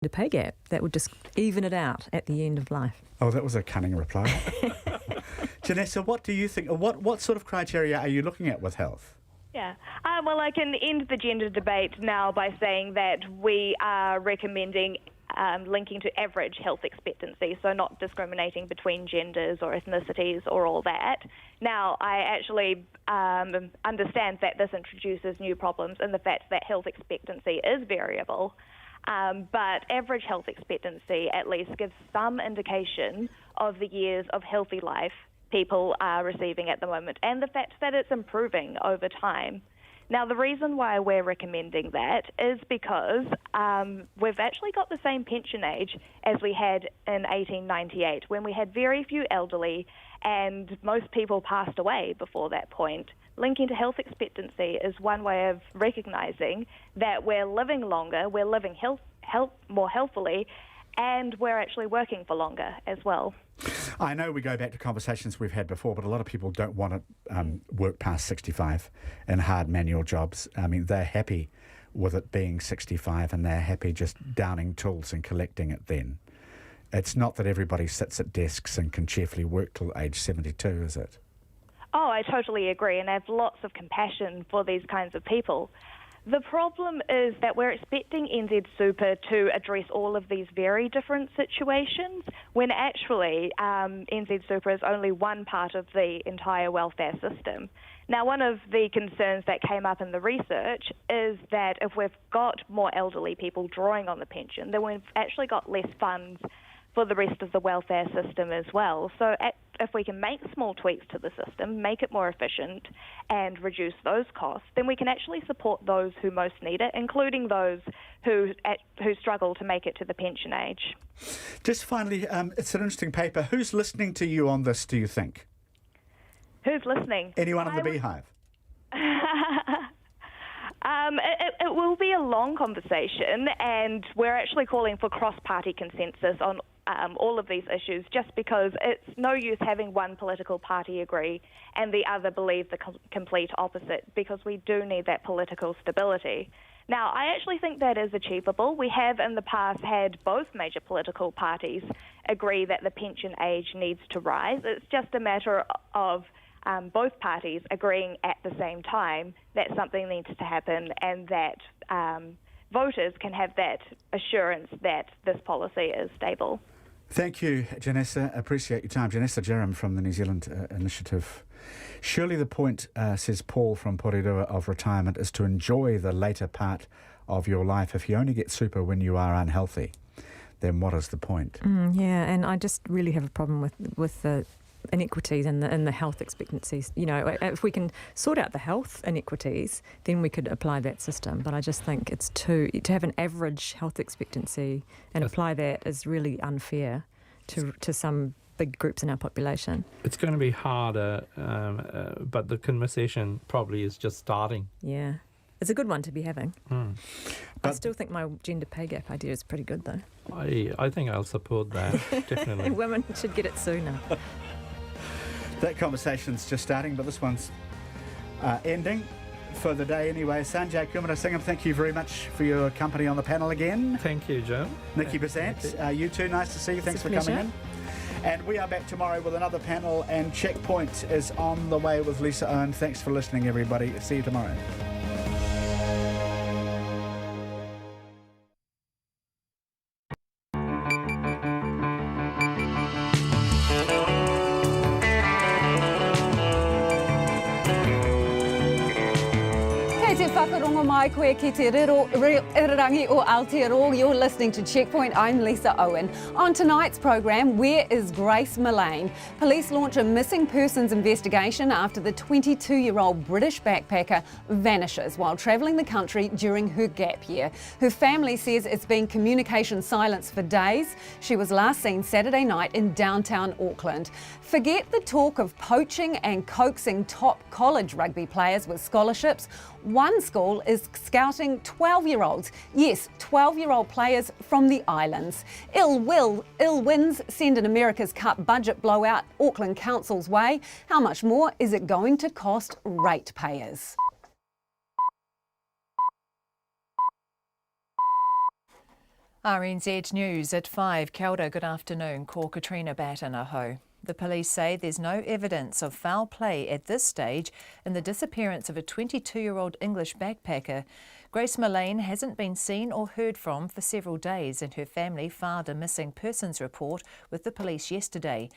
the pay gap that would just even it out at the end of life. Oh, that was a cunning reply. Janessa, what do you think? What sort of criteria are you looking at with health? Yeah. Well, I can end the gender debate now by saying that we are recommending linking to average health expectancy, so not discriminating between genders or ethnicities or all that. Now, I actually understand that this introduces new problems in the fact that health expectancy is variable, but average health expectancy at least gives some indication of the years of healthy life people are receiving at the moment and the fact that it's improving over time. Now, the reason why we're recommending that is because we've actually got the same pension age as we had in 1898, when we had very few elderly and most people passed away before that point. Linking to health expectancy is one way of recognising that we're living longer, we're living more healthily, and we're actually working for longer as well. I know we go back to conversations we've had before, but a lot of people don't want to work past 65 in hard manual jobs. I mean, they're happy with it being 65 and they're happy just downing tools and collecting it then. It's not that everybody sits at desks and can cheerfully work till age 72, is it? Oh, I totally agree, and I have lots of compassion for these kinds of people. The problem is that we're expecting NZ Super to address all of these very different situations, when actually NZ Super is only one part of the entire welfare system. Now, one of the concerns that came up in the research is that if we've got more elderly people drawing on the pension, then we've actually got less funds for the rest of the welfare system as well. So if we can make small tweaks to the system, make it more efficient and reduce those costs, then we can actually support those who most need it, including those who struggle to make it to the pension age. Just finally, it's an interesting paper. Who's listening to you on this, do you think? Who's listening? Anyone in the Beehive? It will be a long conversation, and we're actually calling for cross-party consensus on all of these issues, just because it's no use having one political party agree and the other believe the complete opposite, because we do need that political stability. Now, I actually think that is achievable. We have in the past had both major political parties agree that the pension age needs to rise. It's just a matter of both parties agreeing at the same time that something needs to happen, and that voters can have that assurance that this policy is stable. Thank you, Janessa. Appreciate your time. Janessa Jerram from the New Zealand Initiative. Surely the point, says Paul from Porirua, of retirement is to enjoy the later part of your life. If you only get super when you are unhealthy, then what is the point? Yeah, and I just really have a problem with the inequities in the health expectancies. You know, if we can sort out the health inequities, then we could apply that system. But I just think it's to have an average health expectancy and apply that is really unfair to some big groups in our population. It's going to be harder, but the conversation probably is just starting. Yeah. It's a good one to be having. I still think my gender pay gap idea is pretty good, though. I think I'll support that, definitely. Women should get it sooner. That conversation's just starting, but this one's ending for the day anyway. Sanjay Kumarasingham, thank you very much for your company on the panel again. Thank you, Joe. Nikki Besant, you too, nice to see you. Thanks for coming in. And we are back tomorrow with another panel, and Checkpoint is on the way with Lisa Owen. Thanks for listening, everybody. See you tomorrow. Mai koe ki te irirangi o Aotearoa. You're listening to Checkpoint. I'm Lisa Owen. On tonight's program, where is Grace Millane? Police launch a missing persons investigation after the 22-year-old British backpacker vanishes while travelling the country during her gap year. Her family says it's been communication silence for days. She was last seen Saturday night in downtown Auckland. Forget the talk of poaching and coaxing top college rugby players with scholarships. One school is scouting 12-year-olds. Yes, 12-year-old players from the islands. Ill winds send an America's Cup budget blowout Auckland Council's way. How much more is it going to cost ratepayers? RNZ News at 5. Kia ora, good afternoon. Ko Katrina Batanaho. The police say there's no evidence of foul play at this stage in the disappearance of a 22-year-old English backpacker. Grace Mullane hasn't been seen or heard from for several days, and her family filed a missing persons report with the police yesterday.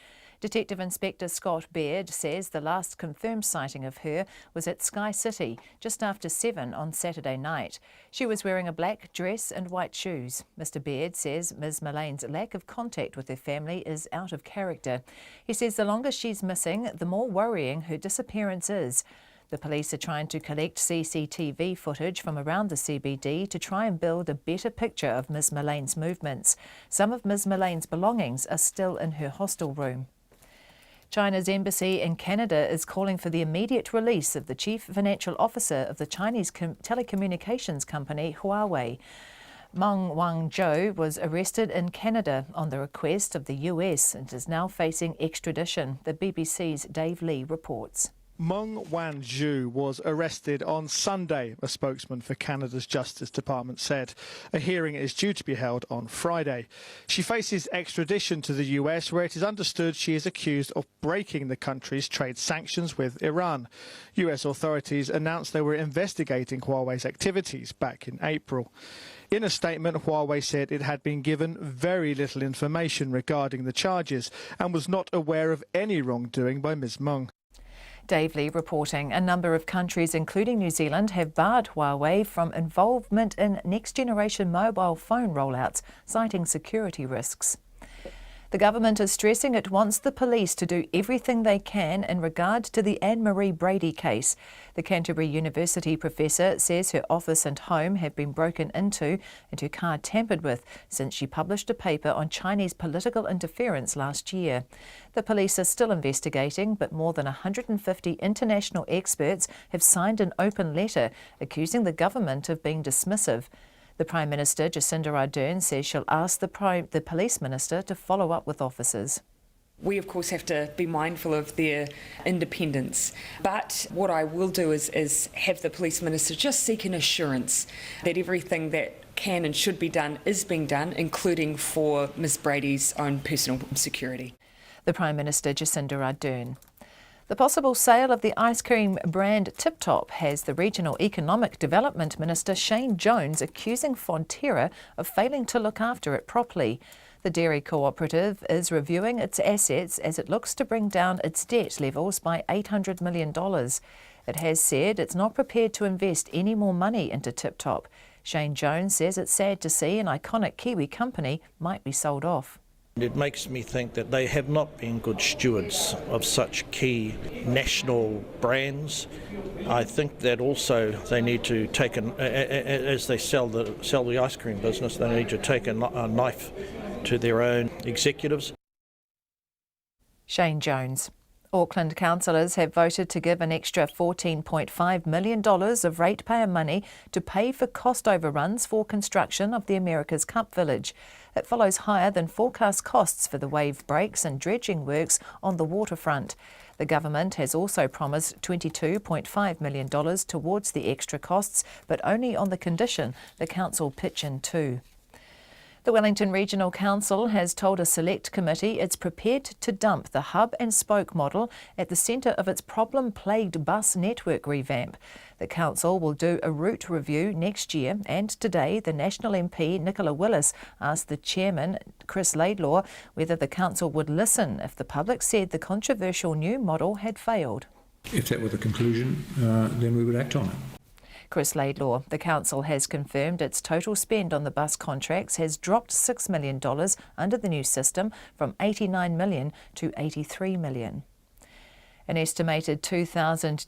Detective Inspector Scott Baird says the last confirmed sighting of her was at Sky City just after 7 on Saturday night. She was wearing a black dress and white shoes. Mr Baird says Ms Mullane's lack of contact with her family is out of character. He says the longer she's missing, the more worrying her disappearance is. The police are trying to collect CCTV footage from around the CBD to try and build a better picture of Ms Mullane's movements. Some of Ms Mullane's belongings are still in her hostel room. China's embassy in Canada is calling for the immediate release of the chief financial officer of the Chinese telecommunications company Huawei. Meng Wanzhou was arrested in Canada on the request of the US and is now facing extradition, the BBC's Dave Lee reports. Meng Wanzhou was arrested on Sunday, a spokesman for Canada's Justice Department said. A hearing is due to be held on Friday. She faces extradition to the US, where it is understood she is accused of breaking the country's trade sanctions with Iran. US authorities announced they were investigating Huawei's activities back in April. In a statement, Huawei said it had been given very little information regarding the charges and was not aware of any wrongdoing by Ms Meng. Dave Lee reporting. A number of countries, including New Zealand, have barred Huawei from involvement in next-generation mobile phone rollouts, citing security risks. The government is stressing it wants the police to do everything they can in regard to the Anne-Marie Brady case. The Canterbury University professor says her office and home have been broken into and her car tampered with since she published a paper on Chinese political interference last year. The police are still investigating, but more than 150 international experts have signed an open letter accusing the government of being dismissive. The Prime Minister, Jacinda Ardern, says she'll ask the Police Minister to follow up with officers. We, of course, have to be mindful of their independence. But what I will do is have the Police Minister just seek an assurance that everything that can and should be done is being done, including for Ms Brady's own personal security. The Prime Minister, Jacinda Ardern. The possible sale of the ice cream brand Tip Top has the Regional Economic Development Minister Shane Jones accusing Fonterra of failing to look after it properly. The dairy cooperative is reviewing its assets as it looks to bring down its debt levels by $800 million. It has said it's not prepared to invest any more money into Tip Top. Shane Jones says it's sad to see an iconic Kiwi company might be sold off. It makes me think that they have not been good stewards of such key national brands. I think that also they need to take, as they sell the ice cream business, they need to take a knife to their own executives. Shane Jones. Auckland councillors have voted to give an extra $14.5 million of ratepayer money to pay for cost overruns for construction of the America's Cup Village. It follows higher than forecast costs for the wave breaks and dredging works on the waterfront. The government has also promised $22.5 million towards the extra costs, but only on the condition the council pitch in too. The Wellington Regional Council has told a select committee it's prepared to dump the hub and spoke model at the centre of its problem-plagued bus network revamp. The council will do a route review next year, and today the National MP Nicola Willis asked the chairman, Chris Laidlaw, whether the council would listen if the public said the controversial new model had failed. If that were the conclusion, then we would act on it. Chris Laidlaw. The council has confirmed its total spend on the bus contracts has dropped $6 million under the new system from $89 million to $83 million. An estimated 2,000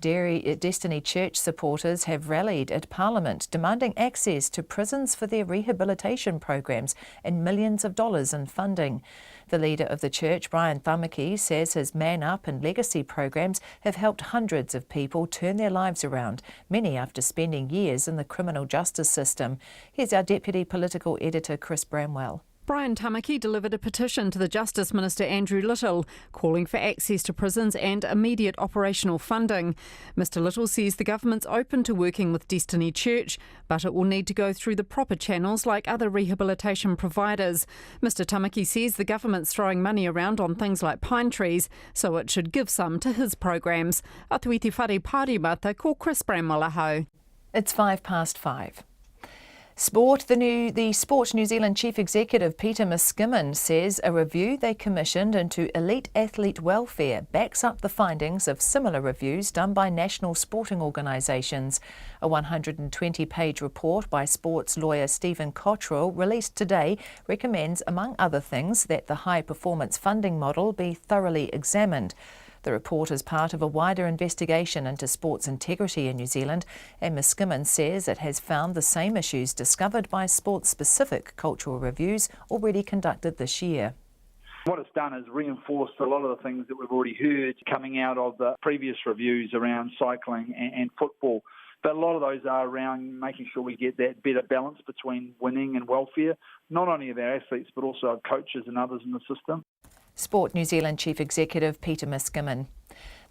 Destiny Church supporters have rallied at Parliament demanding access to prisons for their rehabilitation programs and millions of dollars in funding. The leader of the church, Brian Tamaki, says his Man Up and Legacy programs have helped hundreds of people turn their lives around, many after spending years in the criminal justice system. Here's our Deputy Political Editor, Chris Bramwell. Brian Tamaki delivered a petition to the Justice Minister Andrew Little, calling for access to prisons and immediate operational funding. Mr Little says the government's open to working with Destiny Church, but it will need to go through the proper channels like other rehabilitation providers. Mr Tamaki says the government's throwing money around on things like pine trees, so it should give some to his programs. Atu i te whare pārimata ko Chris Bramwell. It's 5:05. Sport. The Sport New Zealand Chief Executive Peter Miskimmin says a review they commissioned into elite athlete welfare backs up the findings of similar reviews done by national sporting organisations. A 120-page report by sports lawyer Stephen Cottrell released today recommends, among other things, that the high-performance funding model be thoroughly examined. The report is part of a wider investigation into sports integrity in New Zealand, and Miskimmin says it has found the same issues discovered by sports-specific cultural reviews already conducted this year. What it's done is reinforced a lot of the things that we've already heard coming out of the previous reviews around cycling and football. But a lot of those are around making sure we get that better balance between winning and welfare, not only of our athletes but also of coaches and others in the system. Sport New Zealand Chief Executive Peter Miskimmin.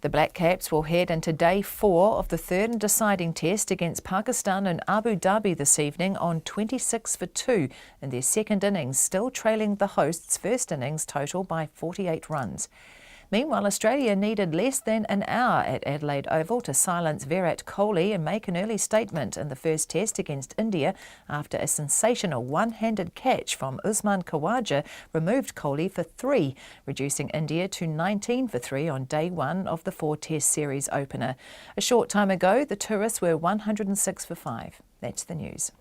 The Black Caps will head into day 4 of the third and deciding test against Pakistan in Abu Dhabi this evening on 26 for 2 in their second innings, still trailing the hosts' first innings total by 48 runs. Meanwhile, Australia needed less than an hour at Adelaide Oval to silence Virat Kohli and make an early statement in the first test against India after a sensational one-handed catch from Usman Khawaja removed Kohli for 3, reducing India to 19 for 3 on day 1 of the 4-test series opener. A short time ago, the tourists were 106 for 5. That's the news.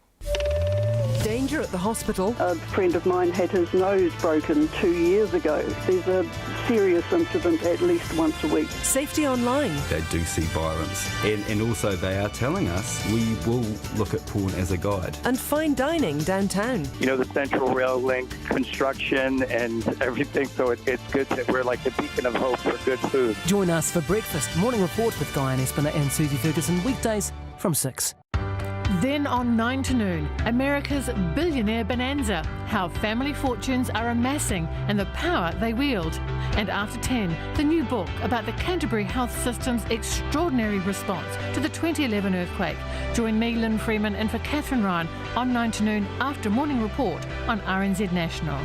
Danger at the hospital. A friend of mine had his nose broken 2 years ago. There's a serious incident at least once a week. Safety online. They do see violence, and also they are telling us we will look at porn as a guide. And fine dining downtown. You know, the Central Rail Link construction and everything, so it's good that we're like the beacon of hope for good food. Join us for breakfast, Morning Report with Guy and Espiner and Susie Ferguson, weekdays from 6. Then on 9 to noon, America's billionaire bonanza, how family fortunes are amassing and the power they wield. And after 10, the new book about the Canterbury Health System's extraordinary response to the 2011 earthquake. Join me, Lynn Freeman, and for Catherine Ryan on 9 to noon after Morning Report on RNZ National.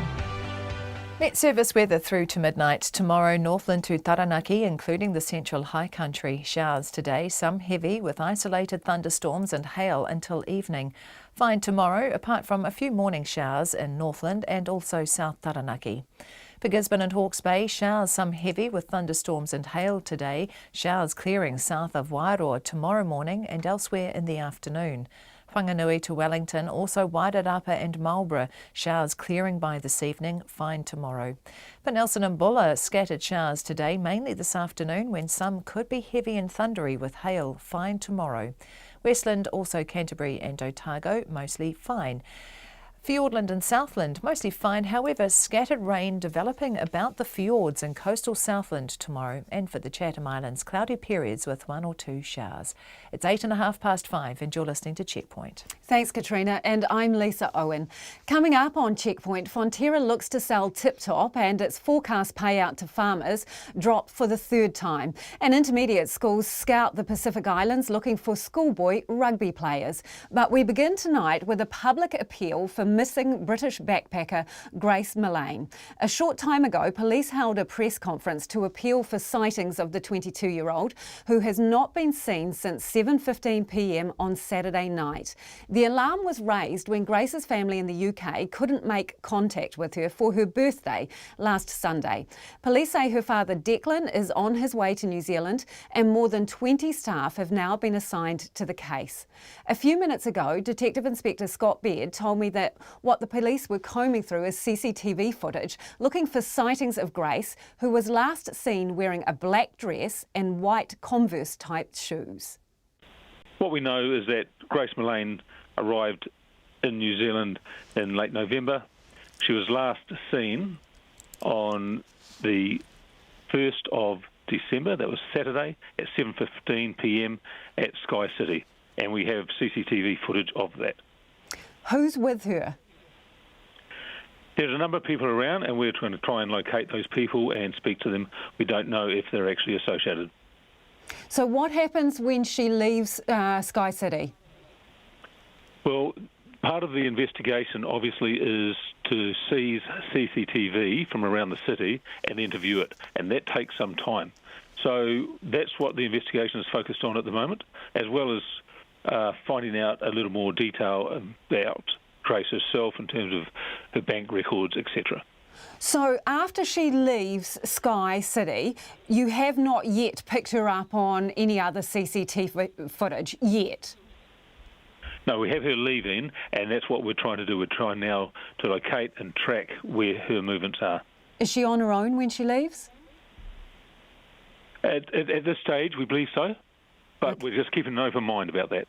Met service weather through to midnight. Tomorrow, Northland to Taranaki, including the central high country. Showers today, some heavy with isolated thunderstorms and hail until evening. Fine tomorrow, apart from a few morning showers in Northland and also South Taranaki. For Gisborne and Hawke's Bay, showers some heavy with thunderstorms and hail today. Showers clearing south of Wairoa tomorrow morning and elsewhere in the afternoon. Whanganui to Wellington, also Wairarapa and Marlborough. Showers clearing by this evening, fine tomorrow. For Nelson and Buller, scattered showers today, mainly this afternoon when some could be heavy and thundery with hail, fine tomorrow. Westland, also Canterbury and Otago, mostly fine. Fiordland and Southland, mostly fine, however, scattered rain developing about the fjords in coastal Southland tomorrow, and for the Chatham Islands, cloudy periods with 1 or 2 showers. It's 5:08 and you're listening to Checkpoint. Thanks, Katrina, and I'm Lisa Owen. Coming up on Checkpoint, Fonterra looks to sell Tip Top and its forecast payout to farmers dropped for the 3rd time. And intermediate schools scout the Pacific Islands looking for schoolboy rugby players. But we begin tonight with a public appeal for missing British backpacker Grace Millane. A short time ago, police held a press conference to appeal for sightings of the 22-year-old who has not been seen since 7:15 p.m. on Saturday night. The alarm was raised when Grace's family in the UK couldn't make contact with her for her birthday last Sunday. Police say her father Declan is on his way to New Zealand and more than 20 staff have now been assigned to the case. A few minutes ago, Detective Inspector Scott Baird told me that what the police were combing through is CCTV footage looking for sightings of Grace, who was last seen wearing a black dress and white Converse-type shoes. What we know is that Grace Millane arrived in New Zealand in late November. She was last seen on the 1st of December, that was Saturday, at 7:15 p.m. at Sky City, and we have CCTV footage of that. Who's with her? There's a number of people around, and we're trying to try and locate those people and speak to them. We don't know if they're actually associated. So what happens when she leaves Sky City? Well, part of the investigation obviously is to seize CCTV from around the city and then to view it, and that takes some time. So that's what the investigation is focused on at the moment, as well as finding out a little more detail about Grace herself in terms of her bank records, etc. So after she leaves Sky City, you have not yet picked her up on any other CCTV footage yet? No, we have her leaving, and that's what we're trying to do. We're trying now to locate and track where her movements are. Is she on her own when she leaves? At this stage, we believe so, but we're just keeping an open mind about that.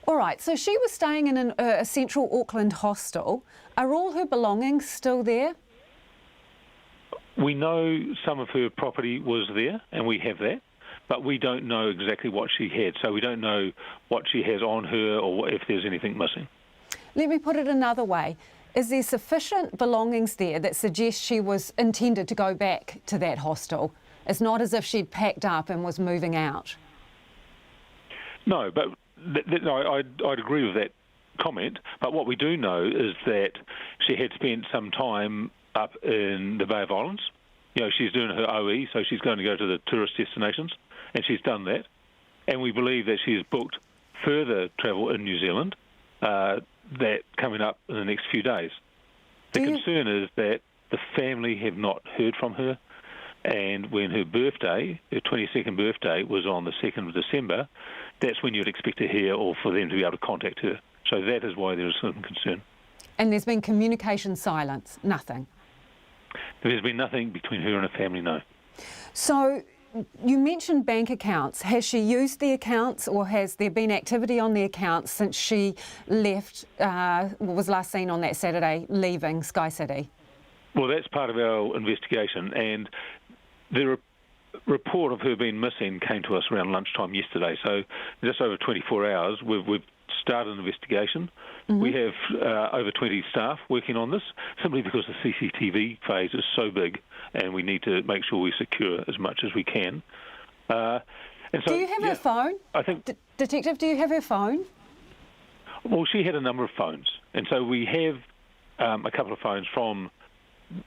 All right, so she was staying in a central Auckland hostel. Are all her belongings still there? We know some of her property was there, and we have that, but we don't know exactly what she had, so we don't know what she has on her or if there's anything missing. Let me put it another way. Is there sufficient belongings there that suggest she was intended to go back to that hostel? It's not as if she'd packed up and was moving out. No, but I'd agree with that comment, but what we do know is that she had spent some time up in the Bay of Islands. You know, she's doing her OE, so she's going to go to the tourist destinations, and she's done that. And we believe that she has booked further travel in New Zealand that coming up in the next few days. The concern is that the family have not heard from her, and when her birthday, her 22nd birthday, was on the 2nd of December, that's when you'd expect to hear or for them to be able to contact her. So that is why there is some concern. And there's been communication silence, nothing? There's been nothing between her and her family, no. So you mentioned bank accounts. Has she used the accounts, or has there been activity on the accounts since she left, was last seen on that Saturday, leaving Sky City? Well, that's part of our investigation, and the report of her being missing came to us around lunchtime yesterday. So just over 24 hours, we've started an investigation. Mm-hmm. We have over 20 staff working on this, simply because the CCTV phase is so big, and we need to make sure we secure as much as we can. And so, do you have her phone? I think, Detective, do you have her phone? Well, she had a number of phones, and so we have a couple of phones from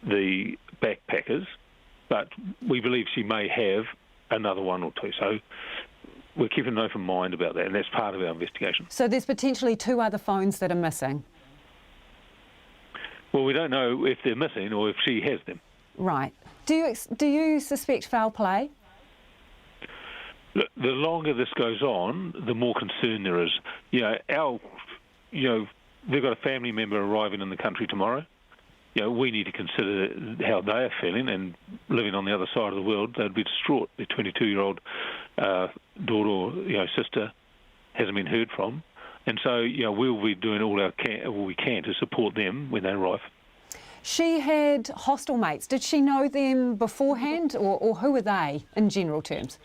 the backpackers, but we believe she may have another one or two. So we're keeping an open mind about that, and that's part of our investigation. So there's potentially 2 other phones that are missing? Well, we don't know if they're missing or if she has them. Right. Do you suspect foul play? Look, the longer this goes on, the more concern there is. They've got a family member arriving in the country tomorrow. We need to consider how they are feeling, and living on the other side of the world, they'd be distraught. Their 22-year-old daughter or sister hasn't been heard from, and so we'll be doing all we can to support them when they arrive. She had hostel mates. Did she know them beforehand, or who are they in general terms?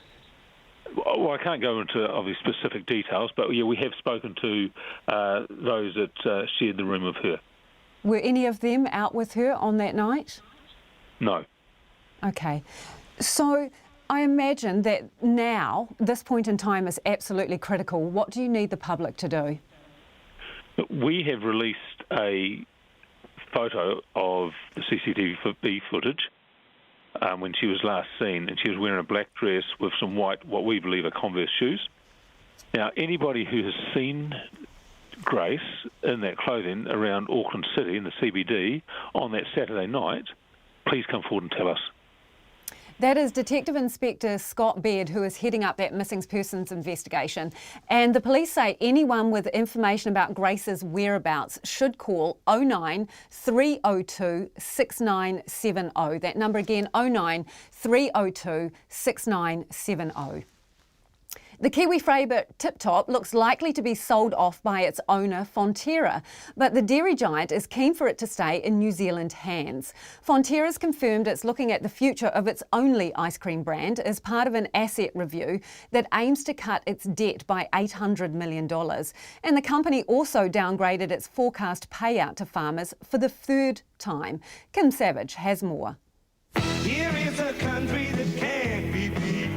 Well, I can't go into obviously specific details, but we have spoken to those that shared the room with her. Were any of them out with her on that night? No. Okay. So I imagine that now, this point in time is absolutely critical. What do you need the public to do? We have released a photo of the CCTV footage when she was last seen, and she was wearing a black dress with some white, what we believe are Converse shoes. Now, anybody who has seen Grace in that clothing around Auckland City in the CBD on that Saturday night, please come forward and tell us. That is Detective Inspector Scott Baird, who is heading up that missing persons investigation. And the police say anyone with information about Grace's whereabouts should call 09 302 6970. That number again, 09 302 6970. The Kiwi favourite Tip Top looks likely to be sold off by its owner Fonterra, but the dairy giant is keen for it to stay in New Zealand hands. Fonterra's confirmed it's looking at the future of its only ice cream brand as part of an asset review that aims to cut its debt by $800 million. And the company also downgraded its forecast payout to farmers for the third time. Kim Savage has more. Here is a country that can't be beat.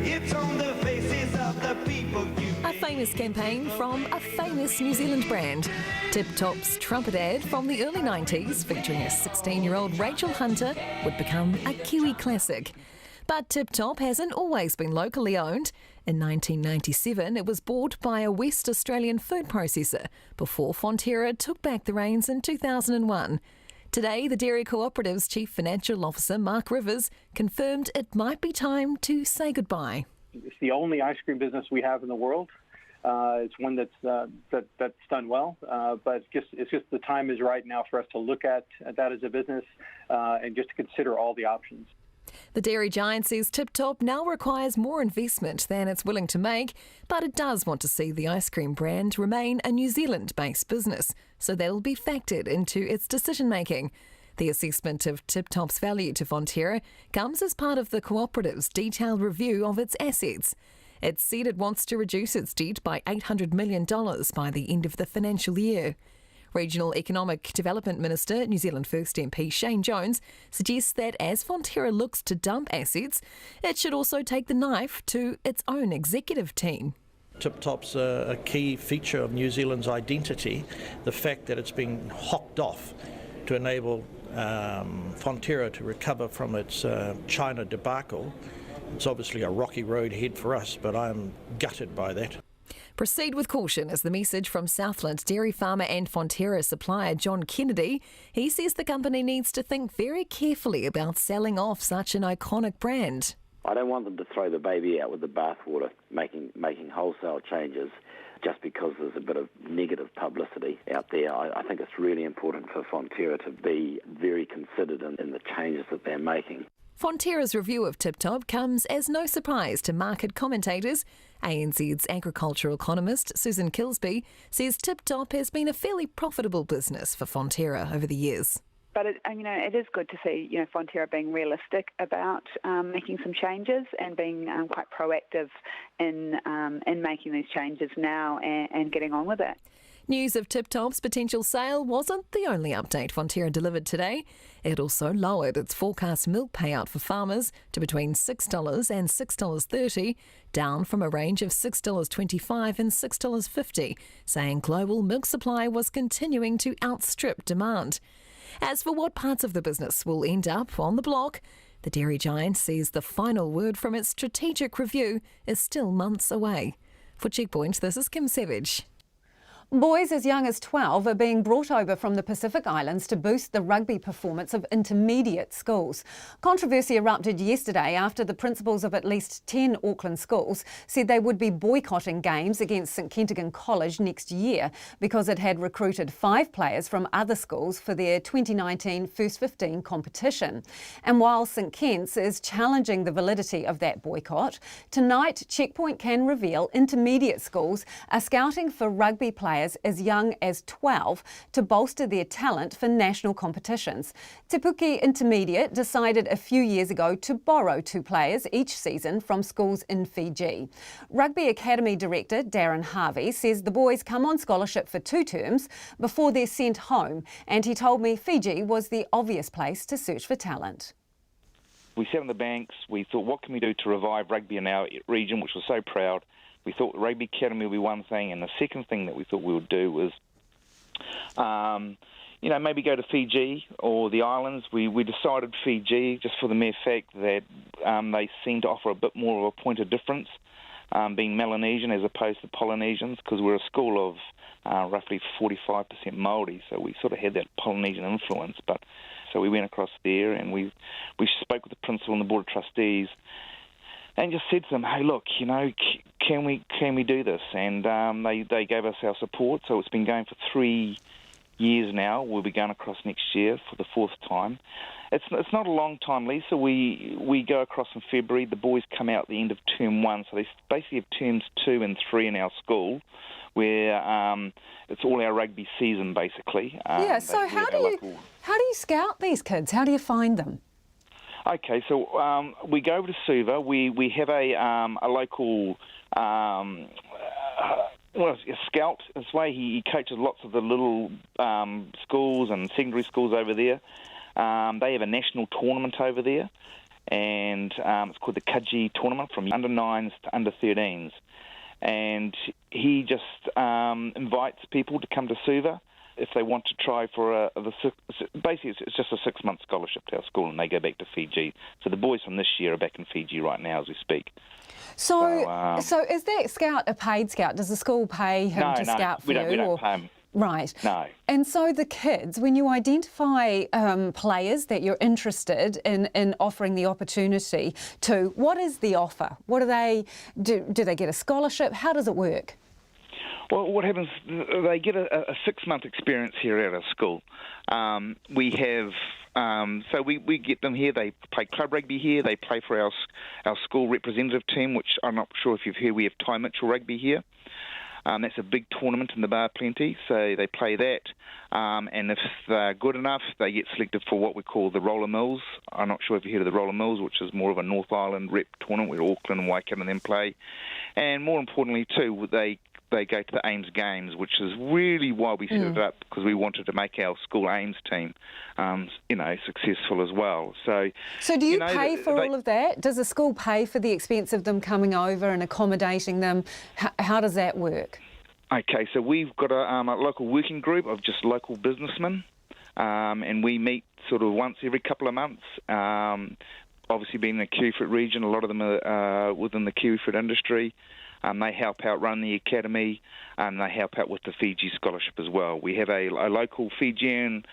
It's on the faces of the people you A famous campaign from a famous New Zealand brand. Tip Top's trumpet ad from the early 90s, featuring a 16-year-old Rachel Hunter, would become a Kiwi classic. But Tip Top hasn't always been locally owned. In 1997, it was bought by a West Australian food processor before Fonterra took back the reins in 2001. Today, the Dairy Cooperative's Chief Financial Officer, Mark Rivers, confirmed it might be time to say goodbye. It's the only ice cream business we have in the world. It's one that's done well, but it's just the time is right now for us to look at that as a business and just to consider all the options. The dairy giant says Tip Top now requires more investment than it's willing to make, but it does want to see the ice cream brand remain a New Zealand-based business, so that'll be factored into its decision-making. The assessment of Tip Top's value to Fonterra comes as part of the cooperative's detailed review of its assets. It said it wants to reduce its debt by $800 million by the end of the financial year. Regional Economic Development Minister, New Zealand First MP Shane Jones, suggests that as Fonterra looks to dump assets, it should also take the knife to its own executive team. Tip Top's a key feature of New Zealand's identity, the fact that it's been hocked off to enable Fonterra to recover from its China debacle. It's obviously a rocky road ahead for us, but I'm gutted by that. Proceed with caution is the message from Southland dairy farmer and Fonterra supplier John Kennedy. He says the company needs to think very carefully about selling off such an iconic brand. I don't want them to throw the baby out with the bathwater, making wholesale changes just because there's a bit of negative publicity out there. I think it's really important for Fonterra to be very considered in the changes that they're making. Fonterra's review of Tip Top comes as no surprise to market commentators. ANZ's agricultural economist Susan Kilsby says Tip Top has been a fairly profitable business for Fonterra over the years. But it is good to see Fonterra being realistic about making some changes and being quite proactive in making these changes now and getting on with it. News of Tip Top's potential sale wasn't the only update Fonterra delivered today. It also lowered its forecast milk payout for farmers to between $6 and $6.30, down from a range of $6.25 and $6.50, saying global milk supply was continuing to outstrip demand. As for what parts of the business will end up on the block, the dairy giant says the final word from its strategic review is still months away. For Checkpoint, this is Kim Savage. Boys as young as 12 are being brought over from the Pacific Islands to boost the rugby performance of intermediate schools. Controversy erupted yesterday after the principals of at least 10 Auckland schools said they would be boycotting games against St Kentigern College next year because it had recruited 5 players from other schools for their 2019 First 15 competition. And while St Kent's is challenging the validity of that boycott, tonight Checkpoint can reveal intermediate schools are scouting for rugby players as young as 12 to bolster their talent for national competitions. Te Puke Intermediate decided a few years ago to borrow 2 players each season from schools in Fiji. Rugby Academy Director Darren Harvey says the boys come on scholarship for 2 terms before they're sent home, and he told me Fiji was the obvious place to search for talent. We sat on the banks, we thought, what can we do to revive rugby in our region, which was so proud? We thought Rugby Academy would be one thing, and the second thing that we thought we would do was, maybe go to Fiji or the islands. We decided Fiji just for the mere fact that they seem to offer a bit more of a point of difference, being Melanesian as opposed to Polynesians, because we're a school of roughly 45% Māori, so we sort of had that Polynesian influence. But so we went across there, and we spoke with the principal and the board of trustees, and just said to them, hey, look, can we do this? And they gave us our support. So it's been going for three years now. We'll be going across next year for the 4th time. It's not a long time, Lisa. We go across in February. The boys come out at the end of term 1, so they basically have terms 2 and 3 in our school, where it's all our rugby season, basically. So how do you scout these kids? How do you find them? Okay, so we go over to Suva. We have a local a scout this way. He coaches lots of the little schools and secondary schools over there. They have a national tournament over there, and it's called the Kaji tournament, from under 9s to under 13s. And he just invites people to come to Suva if they want to try for basically it's just a 6-month scholarship to our school, and they go back to Fiji. So the boys from this year are back in Fiji right now as we speak. So is that scout a paid scout? Does the school pay him to scout for you? No, we don't pay him. Right. No. And so the kids, when you identify players that you're interested in offering the opportunity to, what is the offer? What do they do? Do they get a scholarship? How does it work? Well, what happens, they get a 6-month experience here at our school. We have, so we get them here, they play club rugby here, they play for our school representative team, which I'm not sure if you've heard, we have Ty Mitchell Rugby here. That's a big tournament in the Bar Plenty, so they play that. And if they're good enough, they get selected for what we call the Roller Mills. I'm not sure if you heard of the Roller Mills, which is more of a North Island rep tournament where Auckland and Waikato and them play. And more importantly, too, they go to the Ames Games, which is really why we set it up, because we wanted to make our school Ames team, successful as well. So do you pay for all of that? Does the school pay for the expense of them coming over and accommodating them? How does that work? Okay, so we've got a local working group of just local businessmen, and we meet sort of once every couple of months. Obviously, being in the kiwifruit region, a lot of them are within the kiwifruit industry. They help out run the academy, and they help out with the Fiji scholarship as well. We have a local Fijian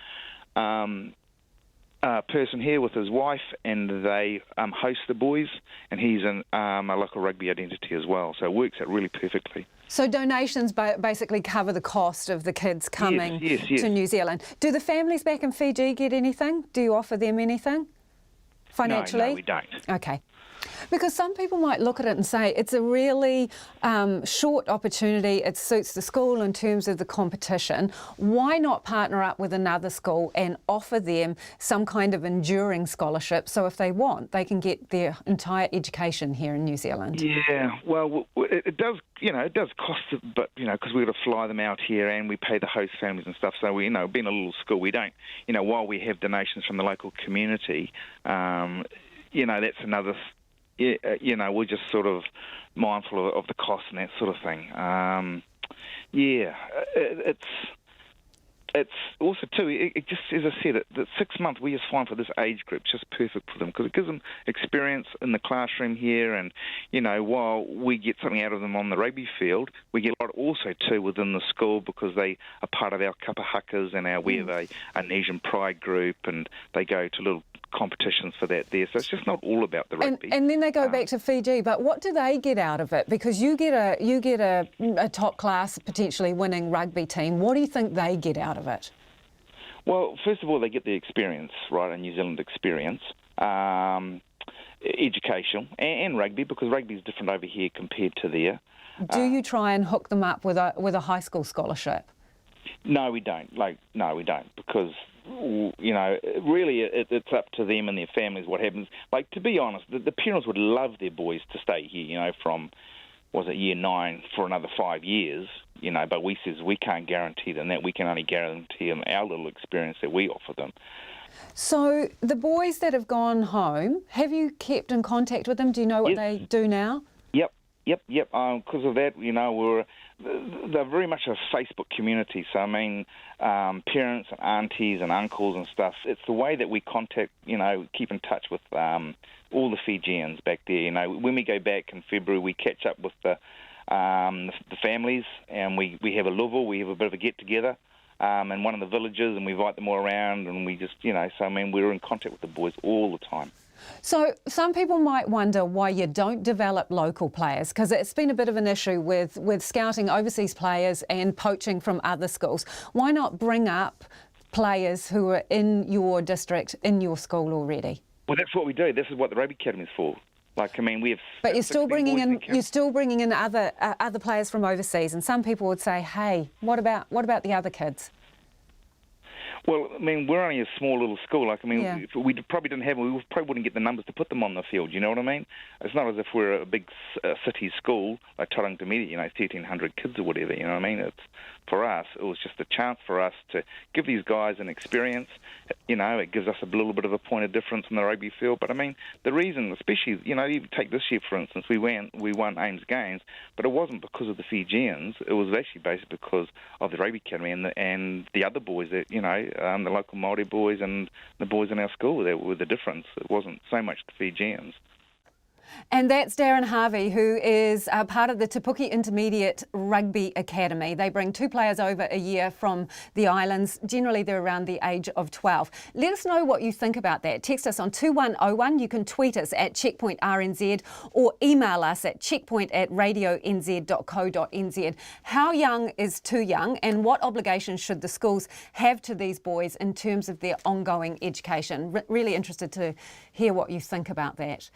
person here with his wife, and they host the boys, and he's a local rugby identity as well. So it works out really perfectly. So donations basically cover the cost of the kids coming to New Zealand. Do the families back in Fiji get anything? Do you offer them anything financially? No, we don't. Okay. Because some people might look at it and say it's a really short opportunity, it suits the school in terms of the competition. Why not partner up with another school and offer them some kind of enduring scholarship, so if they want, they can get their entire education here in New Zealand? Yeah, well, it does cost a bit, because we've got to fly them out here and we pay the host families and stuff. So, being a little school, we don't, while we have donations from the local community, that's another... we're just sort of mindful of the cost and that sort of thing. It's also, too, it just, as I said, that 6 months we just find for this age group just perfect for them, because it gives them experience in the classroom here, and, while we get something out of them on the rugby field, we get a lot also, too, within the school, because they are part of our kapahakas, and we have a Asian pride group, and they go to little competitions for that there. So it's just not all about the rugby. And then they go back to Fiji, but what do they get out of it? Because you get a top class, potentially winning rugby team. What do you think they get out of it? Well, first of all, they get the experience, right, a New Zealand experience, educational, and rugby, because rugby is different over here compared to there. Do you try and hook them up with a high school scholarship? No, we don't. No, we don't, because really it's up to them and their families what happens. To be honest, the parents would love their boys to stay here, from, year 9 for another 5 years, but we can't guarantee them that. We can only guarantee them our little experience that we offer them. So the boys that have gone home, have you kept in contact with them? Do you know what they do now? Yep. Because of that, they're very much a Facebook community. So, parents and aunties and uncles and stuff, it's the way that we contact, keep in touch with all the Fijians back there. When we go back in February, we catch up with the families, and we have a luvu, we have a bit of a get-together in one of the villages, and we invite them all around, and we just, we're in contact with the boys all the time. So some people might wonder why you don't develop local players, because it's been a bit of an issue with scouting overseas players and poaching from other schools. Why not bring up players who are in your district, in your school already? Well, that's what we do. This is what the Rugby Academy is for. Like, I mean, we have. But you're still bringing in other players from overseas, and some people would say, "Hey, what about the other kids?" Well, I mean, we're only a small little school. Like, I mean, Yeah. if we probably didn't have them, we probably wouldn't get the numbers to put them on the field. You know what I mean? It's not as if we're a big city school like Tauranga Media, 1,300 kids or whatever. You know what I mean? It's for us. It was just a chance for us to give these guys an experience. You know, it gives us a little bit of a point of difference in the rugby field. But I mean, the reason, especially, you know, even take this year for instance, we won Ames Games, but it wasn't because of the Fijians. It was actually basically because of the Rugby Academy and the other boys that, you know, the local Māori boys and the boys in our school that were the difference. It wasn't so much the Fijians. And that's Darren Harvey, who is part of the Te Puke Intermediate Rugby Academy. They bring 2 players over a year from the islands. Generally, they're around the age of 12. Let us know what you think about that. Text us on 2101. You can tweet us at Checkpoint RNZ or email us at checkpoint@radionz.co.nz. How young is too young, and what obligations should the schools have to these boys in terms of their ongoing education? Really interested to hear what you think about that.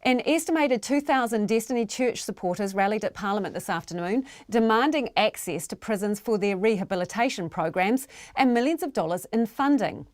An estimated 2,000 Destiny Church supporters rallied at Parliament this afternoon, demanding access to prisons for their rehabilitation programs and millions of dollars in funding.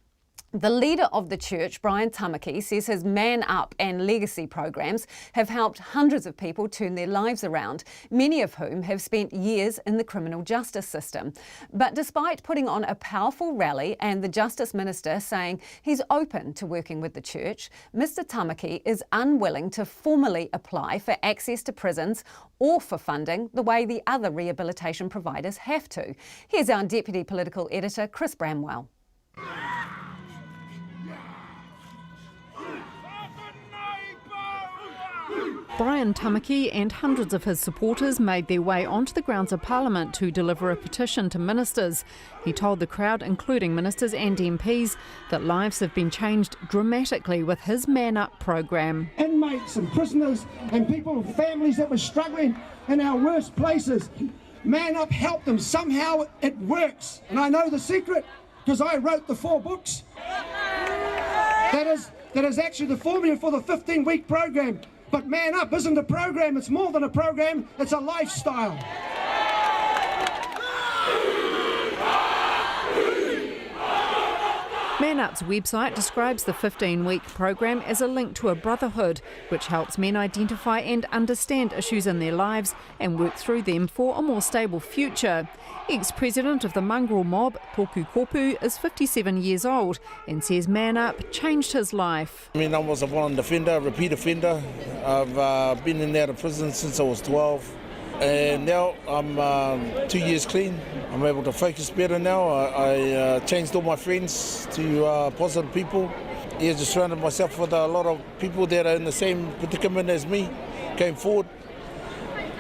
The leader of the church, Brian Tamaki, says his Man Up and Legacy programs have helped hundreds of people turn their lives around, many of whom have spent years in the criminal justice system. But despite putting on a powerful rally and the Justice Minister saying he's open to working with the church, Mr Tamaki is unwilling to formally apply for access to prisons or for funding the way the other rehabilitation providers have to. Here's our Deputy Political Editor, Chris Bramwell. Brian Tamaki and hundreds of his supporters made their way onto the grounds of Parliament to deliver a petition to ministers. He told the crowd, including ministers and MPs, that lives have been changed dramatically with his Man Up program. Inmates and prisoners and people, families that were struggling in our worst places. Man Up helped them. Somehow it works. And I know the secret because I wrote the 4 books. That is actually the formula for the 15-week program. But Man Up isn't a program, it's more than a program, it's a lifestyle. Man Up's website describes the 15-week program as a link to a brotherhood, which helps men identify and understand issues in their lives and work through them for a more stable future. Ex-president of the mongrel mob, Toku Kopu, is 57 years old and says Man Up changed his life. I mean, I was a violent offender, a repeat offender. I've been in and out of prison since I was 12. And now I'm 2 years clean. I'm able to focus better now. I changed all my friends to positive people. Yeah, just surrounded myself with a lot of people that are in the same predicament as me, came forward.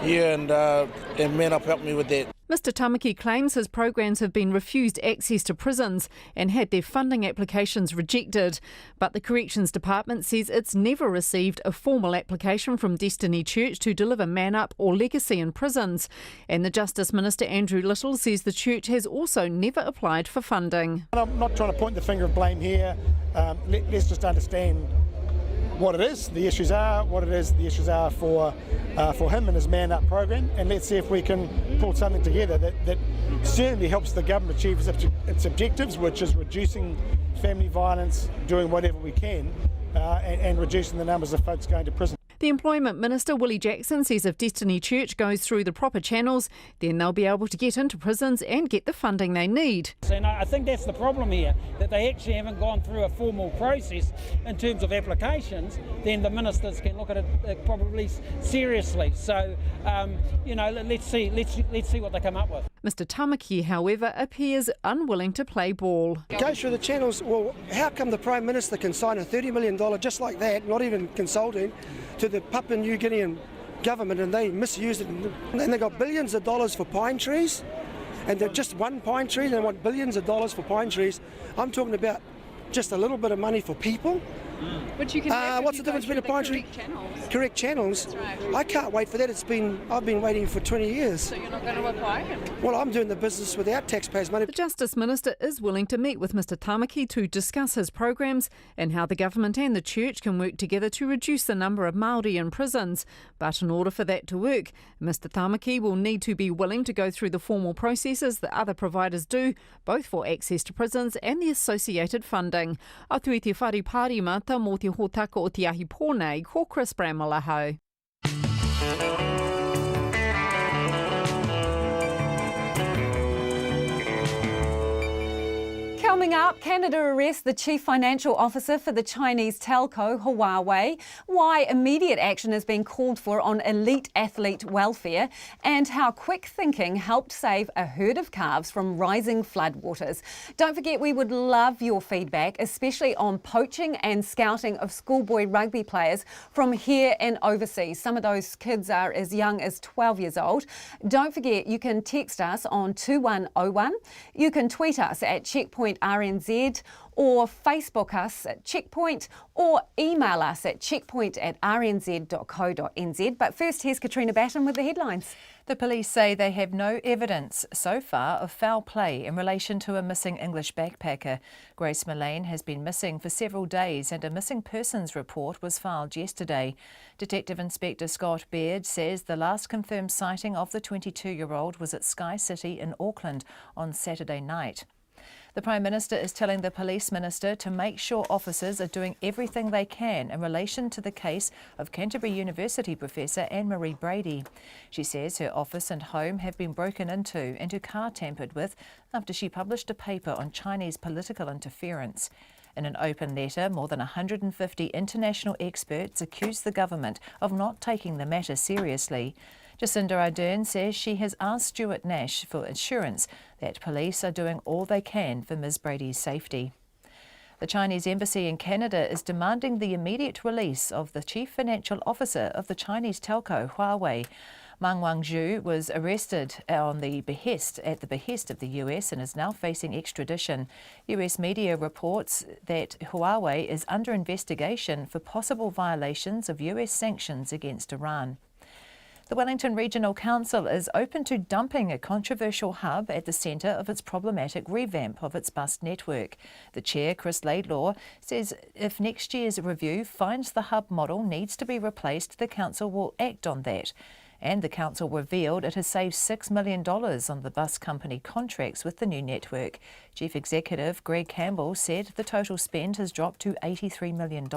Yeah, and Man Up helped me with that. Mr Tamaki claims his programs have been refused access to prisons and had their funding applications rejected. But the Corrections Department says it's never received a formal application from Destiny Church to deliver Man Up or Legacy in prisons. And the Justice Minister, Andrew Little, says the church has also never applied for funding. I'm not trying to point the finger of blame here. Let's just understand what it is, the issues are, what it is, the issues are for him and his Man Up program, and let's see if we can pull something together that certainly helps the government achieve its objectives, which is reducing family violence, doing whatever we can, and reducing the numbers of folks going to prison. The Employment Minister, Willie Jackson, says if Destiny Church goes through the proper channels, then they'll be able to get into prisons and get the funding they need. And I think that's the problem here, that they actually haven't gone through a formal process in terms of applications. Then the ministers can look at it probably seriously. So, let's see what they come up with. Mr Tamaki, however, appears unwilling to play ball. Go through the channels. Well, how come the Prime Minister can sign a $30 million just like that, not even consulting, to the Papua New Guinean government, and they misuse it, and they got billions of dollars for pine trees, and they're just one pine tree, they want billions of dollars for pine trees. I'm talking about just a little bit of money for people, But you can have what's the difference between a pine tree? Correct channels. That's right. I can't wait for that. I've been waiting for 20 years. So you're not going to apply? Well, I'm doing the business without taxpayers' money. The Justice Minister is willing to meet with Mr Tamaki to discuss his programs and how the government and the church can work together to reduce the number of Māori in prisons. But in order for that to work, Mr Tamaki will need to be willing to go through the formal processes that other providers do, both for access to prisons and the associated funding. Atu i te whare pārimata mō te hōtaka o te ahi pōnei, ko Chris Bramalaho. Coming up, Canada arrests the chief financial officer for the Chinese telco Huawei, why immediate action is being called for on elite athlete welfare, and how quick thinking helped save a herd of calves from rising floodwaters. Don't forget, we would love your feedback, especially on poaching and scouting of schoolboy rugby players from here and overseas. Some of those kids are as young as 12 years old. Don't forget, you can text us on 2101. You can tweet us at Checkpoint RNZ, or Facebook us at Checkpoint, or email us at checkpoint@rnz.co.nz. But first, here's Katrina Batten with the headlines. The police say they have no evidence so far of foul play in relation to a missing English backpacker. Grace Mullane has been missing for several days and a missing persons report was filed yesterday. Detective Inspector Scott Baird says the last confirmed sighting of the 22-year-old was at Sky City in Auckland on Saturday night. The Prime Minister is telling the Police Minister to make sure officers are doing everything they can in relation to the case of Canterbury University professor Anne-Marie Brady. She says her office and home have been broken into and her car tampered with after she published a paper on Chinese political interference. In an open letter, more than 150 international experts accused the government of not taking the matter seriously. Jacinda Ardern says she has asked Stuart Nash for assurance that police are doing all they can for Ms Brady's safety. The Chinese embassy in Canada is demanding the immediate release of the chief financial officer of the Chinese telco Huawei. Meng Wanzhou was arrested at the behest of the US and is now facing extradition. US media reports that Huawei is under investigation for possible violations of US sanctions against Iran. The Wellington Regional Council is open to dumping a controversial hub at the centre of its problematic revamp of its bus network. The chair, Chris Laidlaw, says if next year's review finds the hub model needs to be replaced, the council will act on that. And the council revealed it has saved $6 million on the bus company contracts with the new network. Chief Executive Greg Campbell said the total spend has dropped to $83 million.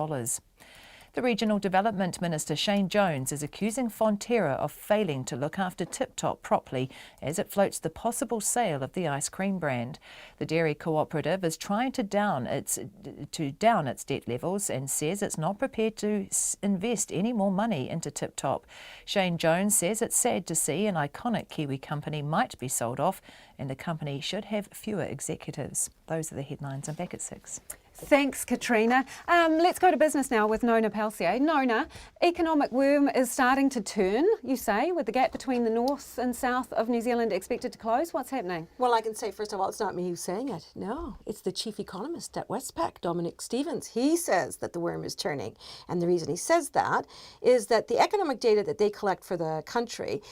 The Regional Development Minister Shane Jones is accusing Fonterra of failing to look after Tip Top properly as it floats the possible sale of the ice cream brand. The dairy cooperative is trying to down its debt levels and says it's not prepared to invest any more money into Tip Top. Shane Jones says it's sad to see an iconic Kiwi company might be sold off and the company should have fewer executives. Those are the headlines. I'm back at 6. Thanks, Katrina. Let's go to business now with Nona Pelsier. Nona, economic worm is starting to turn, you say, with the gap between the north and south of New Zealand expected to close. What's happening? Well, I can say, first of all, it's not me who's saying it. No, it's the chief economist at Westpac, Dominic Stevens. He says that the worm is turning. And the reason he says that is that the economic data that they collect for the country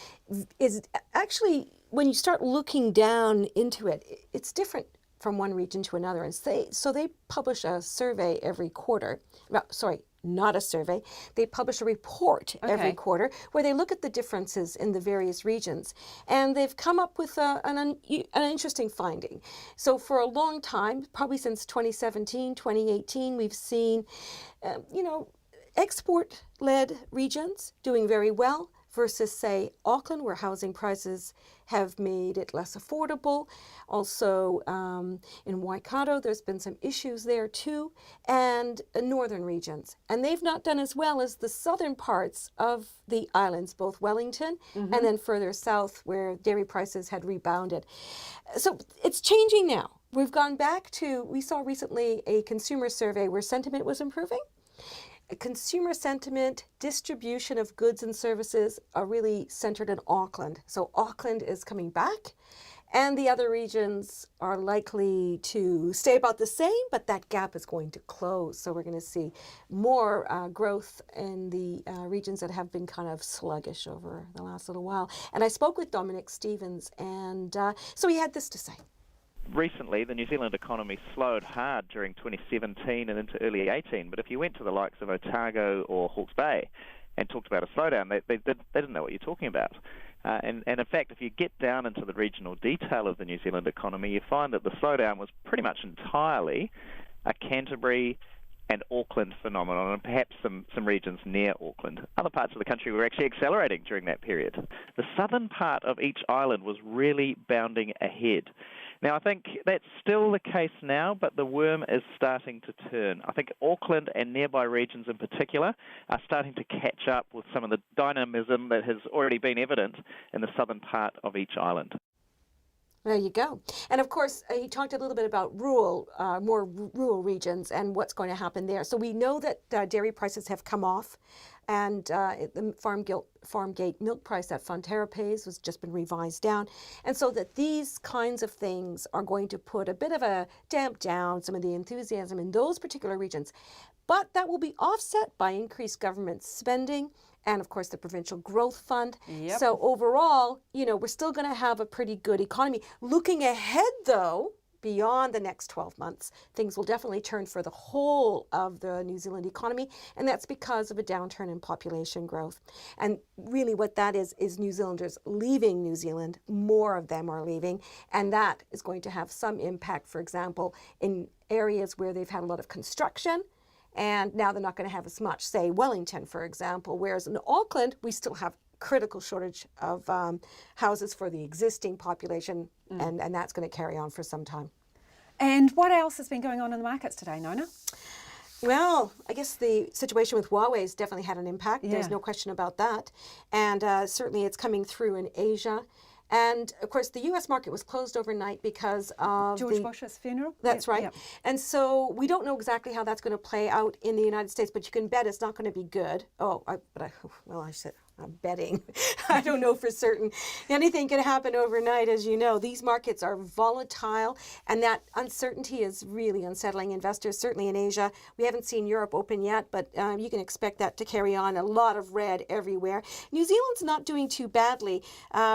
is actually, when you start looking down into it, it's different from one region to another. And so they publish a survey every quarter. Not a survey. They publish a report every quarter where they look at the differences in the various regions. And they've come up with an interesting finding. So for a long time, probably since 2017, 2018, we've seen, export-led regions doing very well versus, say, Auckland, where housing prices have made it less affordable. Also, in Waikato, there's been some issues there too, and northern regions. And they've not done as well as the southern parts of the islands, both Wellington and then further south where dairy prices had rebounded. So it's changing now. We've gone back to, we saw recently a consumer survey where sentiment was improving. Consumer sentiment, distribution of goods and services are really centered in Auckland. So Auckland is coming back And the other regions are likely to stay about the same, but that gap is going to close. So we're going to see more growth in the regions that have been kind of sluggish over the last little while. And I spoke with Dominic Stevens, and so he had this to say. Recently, the New Zealand economy slowed hard during 2017 and into early 18, but if you went to the likes of Otago or Hawke's Bay and talked about a slowdown, they didn't know what you're talking about. And in fact, if you get down into the regional detail of the New Zealand economy, you find that the slowdown was pretty much entirely a Canterbury and Auckland phenomenon, and perhaps some regions near Auckland. Other parts of the country were actually accelerating during that period. The southern part of each island was really bounding ahead. Now, I think that's still the case now, but the worm is starting to turn. I think Auckland and nearby regions in particular are starting to catch up with some of the dynamism that has already been evident in the southern part of each island. There you go. And of course, he talked a little bit about more rural regions and what's going to happen there. So we know that dairy prices have come off, and the Farmgate milk price that Fonterra pays has just been revised down. And so that these kinds of things are going to put a bit of a damp down some of the enthusiasm in those particular regions. But that will be offset by increased government spending and, of course, the Provincial Growth Fund. Yep. So overall, we're still going to have a pretty good economy. Looking ahead, though, beyond the next 12 months, things will definitely turn for the whole of the New Zealand economy, and that's because of a downturn in population growth. And really what that is New Zealanders leaving New Zealand. More of them are leaving, and that is going to have some impact, for example, in areas where they've had a lot of construction, and now they're not going to have as much, say Wellington, for example, whereas in Auckland, we still have critical shortage of houses for the existing population, and that's going to carry on for some time. And what else has been going on in the markets today, Nona? Well, I guess the situation with Huawei has definitely had an impact. Yeah. There's no question about that. And certainly it's coming through in Asia. And of course, the U.S. market was closed overnight because of George Bush's funeral? That's right. Yep. And so we don't know exactly how that's going to play out in the United States, but you can bet it's not going to be good. I'm betting. I don't know for certain. Anything can happen overnight, as you know. These markets are volatile, and that uncertainty is really unsettling investors, certainly in Asia. We haven't seen Europe open yet, but you can expect that to carry on. A lot of red everywhere. New Zealand's not doing too badly.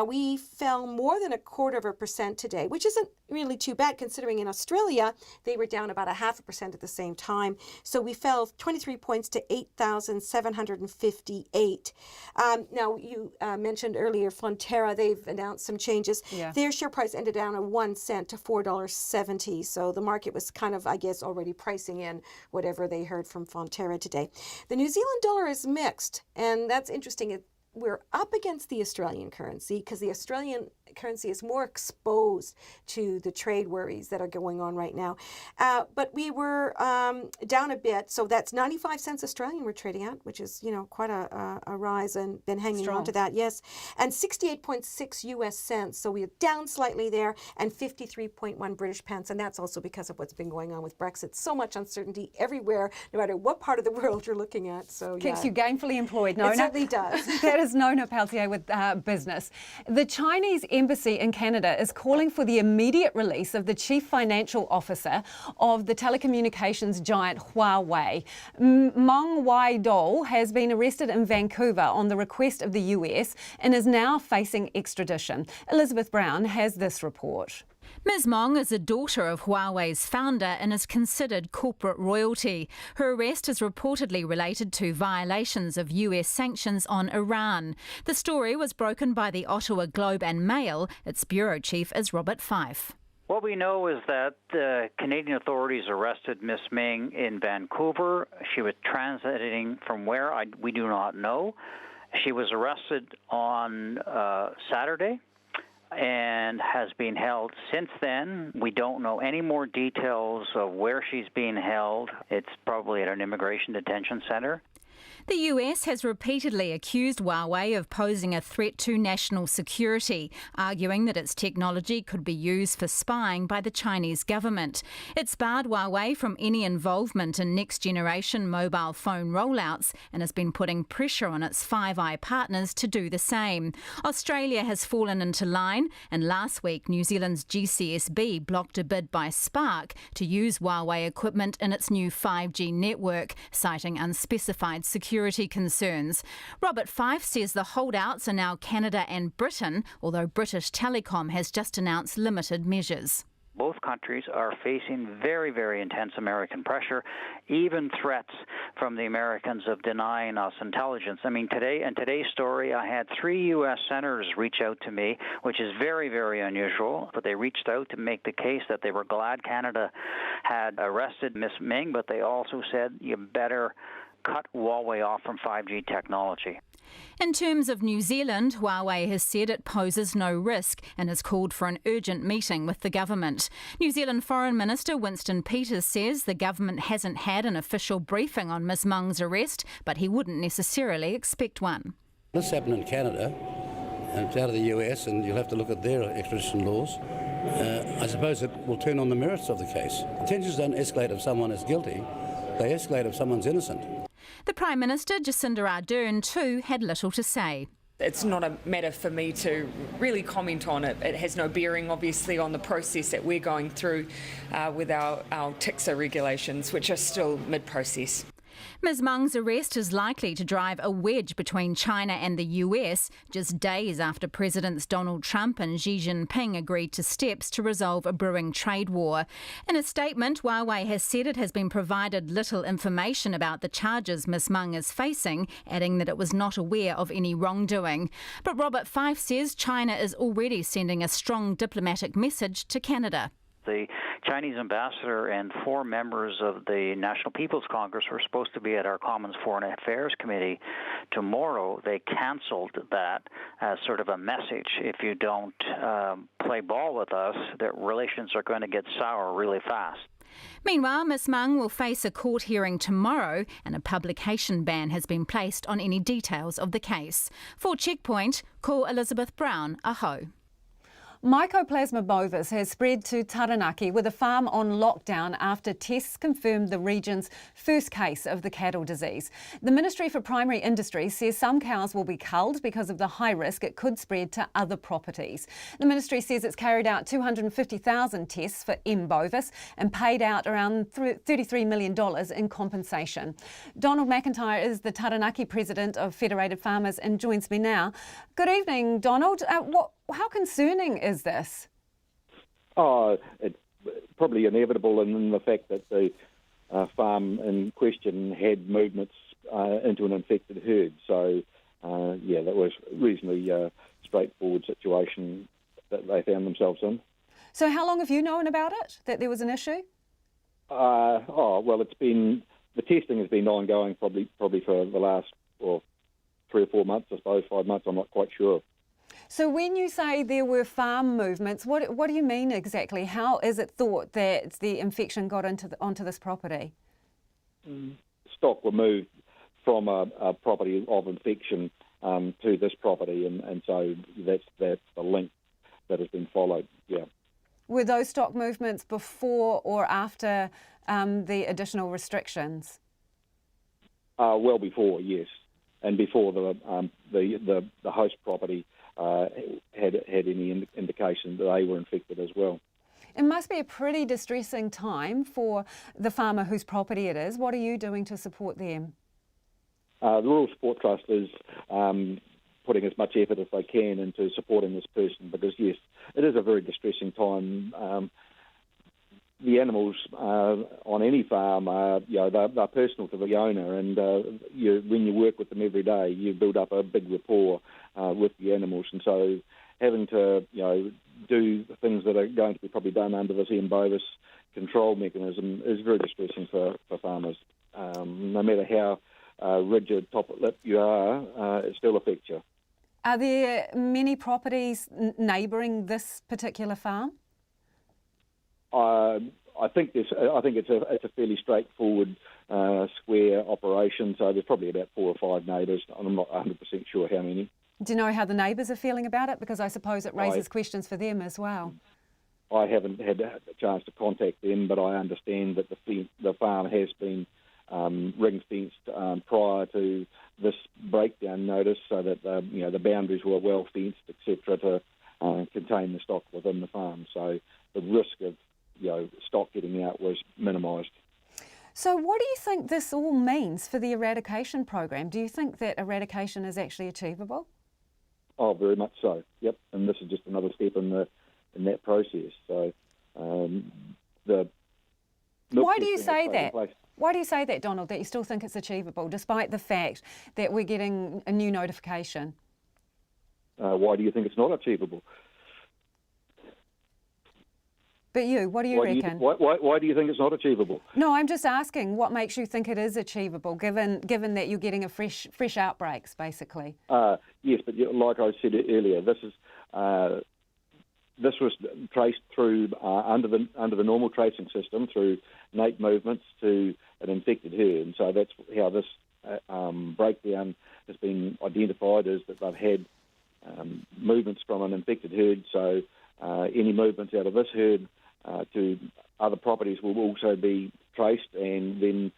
We fell more than 0.25% today, which isn't really too bad considering in Australia they were down about 0.5% at the same time. So we fell 23 points to 8,758. Now, you mentioned earlier Fonterra. They've announced some changes. Yeah. Their share price ended down at 1 cent to $4.70. So the market was kind of, I guess, already pricing in whatever they heard from Fonterra today. The New Zealand dollar is mixed, and that's interesting. We're up against the Australian currency because the Australian currency is more exposed to the trade worries that are going on right now. But we were down a bit, so that's 95 cents Australian we're trading at, which is, quite a rise, and been hanging on to that, yes. And 68.6 US cents, so we're down slightly there, and 53.1 British pence, and that's also because of what's been going on with Brexit. So much uncertainty everywhere, no matter what part of the world you're looking at. So Keeps you gainfully employed, Nona. It certainly does. That is Nona Peltier with Business. The Chinese embassy in Canada is calling for the immediate release of the chief financial officer of the telecommunications giant Huawei. Meng Wanzhou has been arrested in Vancouver on the request of the US and is now facing extradition. Elizabeth Brown has this report. Ms. Meng is a daughter of Huawei's founder and is considered corporate royalty. Her arrest is reportedly related to violations of US sanctions on Iran. The story was broken by the Ottawa Globe and Mail. Its bureau chief is Robert Fife. What we know is that Canadian authorities arrested Ms. Meng in Vancouver. She was transiting from where, we do not know. She was arrested on Saturday and has been held since then. We don't know any more details of where she's being held. It's probably at an immigration detention center. The US has repeatedly accused Huawei of posing a threat to national security, arguing that its technology could be used for spying by the Chinese government. It's barred Huawei from any involvement in next-generation mobile phone rollouts and has been putting pressure on its Five Eye partners to do the same. Australia has fallen into line, and last week New Zealand's GCSB blocked a bid by Spark to use Huawei equipment in its new 5G network, citing unspecified security concerns. Robert Fife says the holdouts are now Canada and Britain, although British Telecom has just announced limited measures. Both countries are facing very, very intense American pressure, even threats from the Americans of denying us intelligence. I mean, in today's story, I had 3 U.S. senators reach out to me, which is very, very unusual, but they reached out to make the case that they were glad Canada had arrested Ms. Ming, but they also said you better cut Huawei off from 5G technology. In terms of New Zealand, Huawei has said it poses no risk and has called for an urgent meeting with the government. New Zealand Foreign Minister Winston Peters says the government hasn't had an official briefing on Ms Mung's arrest, but he wouldn't necessarily expect one. This happened in Canada, and it's out of the US, and you'll have to look at their extradition laws. I suppose it will turn on the merits of the case. Tensions don't escalate if someone is guilty, they escalate if someone's innocent. The Prime Minister, Jacinda Ardern, too, had little to say. It's not a matter for me to really comment on it. It has no bearing, obviously, on the process that we're going through with our TICSA regulations, which are still mid-process. Ms Mung's arrest is likely to drive a wedge between China and the US, just days after Presidents Donald Trump and Xi Jinping agreed to steps to resolve a brewing trade war. In a statement, Huawei has said it has been provided little information about the charges Ms Mung is facing, adding that it was not aware of any wrongdoing. But Robert Fife says China is already sending a strong diplomatic message to Canada. The Chinese ambassador and 4 members of the National People's Congress were supposed to be at our Commons Foreign Affairs Committee tomorrow. They cancelled that as sort of a message. If you don't play ball with us, that relations are going to get sour really fast. Meanwhile, Ms Mung will face a court hearing tomorrow and a publication ban has been placed on any details of the case. For Checkpoint, call Elizabeth Brown, Aho. Mycoplasma bovis has spread to Taranaki with a farm on lockdown after tests confirmed the region's first case of the cattle disease. The Ministry for Primary Industries says some cows will be culled because of the high risk it could spread to other properties. The ministry says it's carried out 250,000 tests for M. bovis and paid out around $33 million in compensation. Donald McIntyre is the Taranaki president of Federated Farmers and joins me now. Good evening, Donald. How concerning is this? It's probably inevitable in the fact that the farm in question had movements into an infected herd. So, that was a reasonably straightforward situation that they found themselves in. So how long have you known about it, that there was an issue? It's been, the testing has been ongoing probably for the last 3 or 4 months, I suppose, 5 months, I'm not quite sure. So when you say there were farm movements, what do you mean exactly? How is it thought that the infection got onto this property? Stock were moved from a property of infection to this property, and so that's the link that has been followed, yeah. Were those stock movements before or after the additional restrictions? Well before, yes, and before the host property had any indication that they were infected as well. It must be a pretty distressing time for the farmer whose property it is. What are you doing to support them? The Rural Support Trust is putting as much effort as they can into supporting this person because, yes, it is a very distressing time. The animals on any farm, they're personal to the owner, and when you work with them every day, you build up a big rapport with the animals, and so having to do things that are going to be probably done under this M. bovis control mechanism is very distressing for farmers. No matter how rigid, top-lip you are, it still affects you. Are there many properties neighbouring this particular farm? I think it's a fairly straightforward square operation, so there's probably about 4 or 5 neighbours. I'm not 100% sure how many. Do you know how the neighbours are feeling about it? Because I suppose it raises questions for them as well. I haven't had a chance to contact them, but I understand that the farm has been ring-fenced prior to this breakdown notice, so that the boundaries were well fenced, etc., to contain the stock within the farm. So the risk of stock getting out was minimised. So what do you think this all means for the eradication program? Do you think that eradication is actually achievable? Oh, very much so. Yep, and this is just another step in that process. So why do you say that? Why do you say that, Donald, that you still think it's achievable, despite the fact that we're getting a new notification? Why do you think it's not achievable? But you, what do you reckon? Why do you think it's not achievable? No, I'm just asking what makes you think it is achievable, given that you're getting fresh outbreaks, basically. Yes, but like I said earlier, this was traced through under the normal tracing system through NAIT movements to an infected herd, and so that's how this breakdown has been identified, is that they've had movements from an infected herd. So any movements out of this herd to other properties will also be traced and then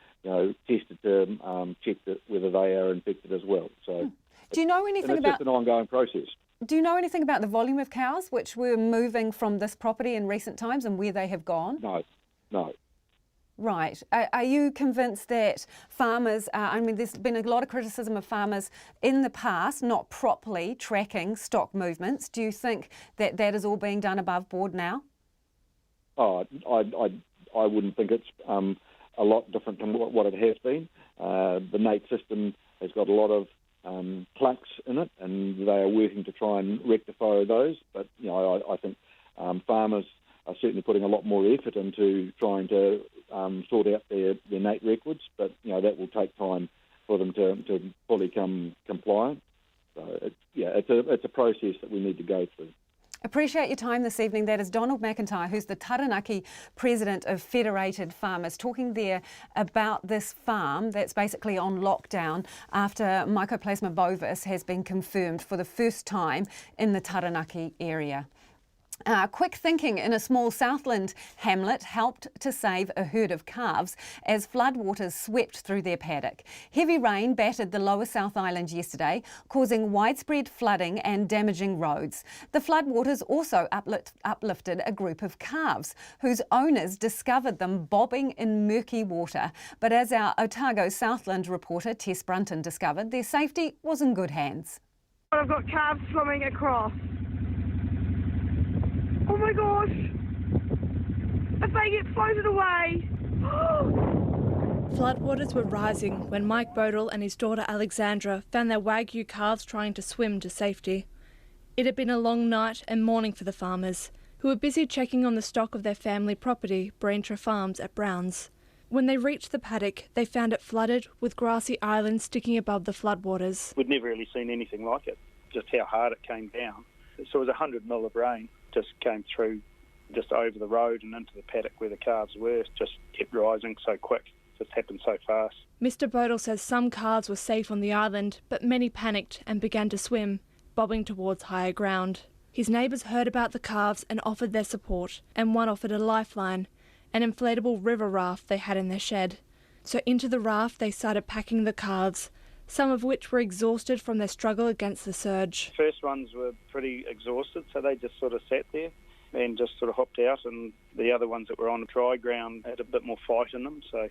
tested to check whether they are infected as well. So do you know anything about? It's just an ongoing process. Do you know anything about the volume of cows which were moving from this property in recent times and where they have gone? No. Right. Are you convinced that farmers, there's been a lot of criticism of farmers in the past not properly tracking stock movements. Do you think that is all being done above board now? Oh, I wouldn't think it's a lot different from what it has been. The NAIT system has got a lot of clunks in it, and they are working to try and rectify those. But I think farmers are certainly putting a lot more effort into trying to sort out their NAIT records. But that will take time for them to fully come compliant. So it's a process that we need to go through. Appreciate your time this evening. That is Donald McIntyre, who's the Taranaki president of Federated Farmers, talking there about this farm that's basically on lockdown after Mycoplasma bovis has been confirmed for the first time in the Taranaki area. Quick thinking in a small Southland hamlet helped to save a herd of calves as floodwaters swept through their paddock. Heavy rain battered the lower South Island yesterday, causing widespread flooding and damaging roads. The floodwaters also uplifted a group of calves, whose owners discovered them bobbing in murky water. But as our Otago Southland reporter Tess Brunton discovered, their safety was in good hands. I've got calves swimming across. Oh my gosh! If they get floated away! Floodwaters were rising when Mike Bodle and his daughter Alexandra found their Wagyu calves trying to swim to safety. It had been a long night and morning for the farmers, who were busy checking on the stock of their family property, Braintree Farms at Browns. When they reached the paddock, they found it flooded, with grassy islands sticking above the floodwaters. We'd never really seen anything like it, just how hard it came down. So it was 100 mil of rain. Just came through just over the road and into the paddock where the calves were. Just kept rising so quick. Just happened so fast. Mr. Bodle says some calves were safe on the island, but many panicked and began to swim, bobbing towards higher ground. His neighbours heard about the calves and offered their support, and one offered a lifeline, an inflatable river raft they had in their shed. So into the raft they started packing the calves, some of which were exhausted from their struggle against the surge. First ones were pretty exhausted, so they just sort of sat there and just sort of hopped out, and the other ones that were on the dry ground had a bit more fight in them, so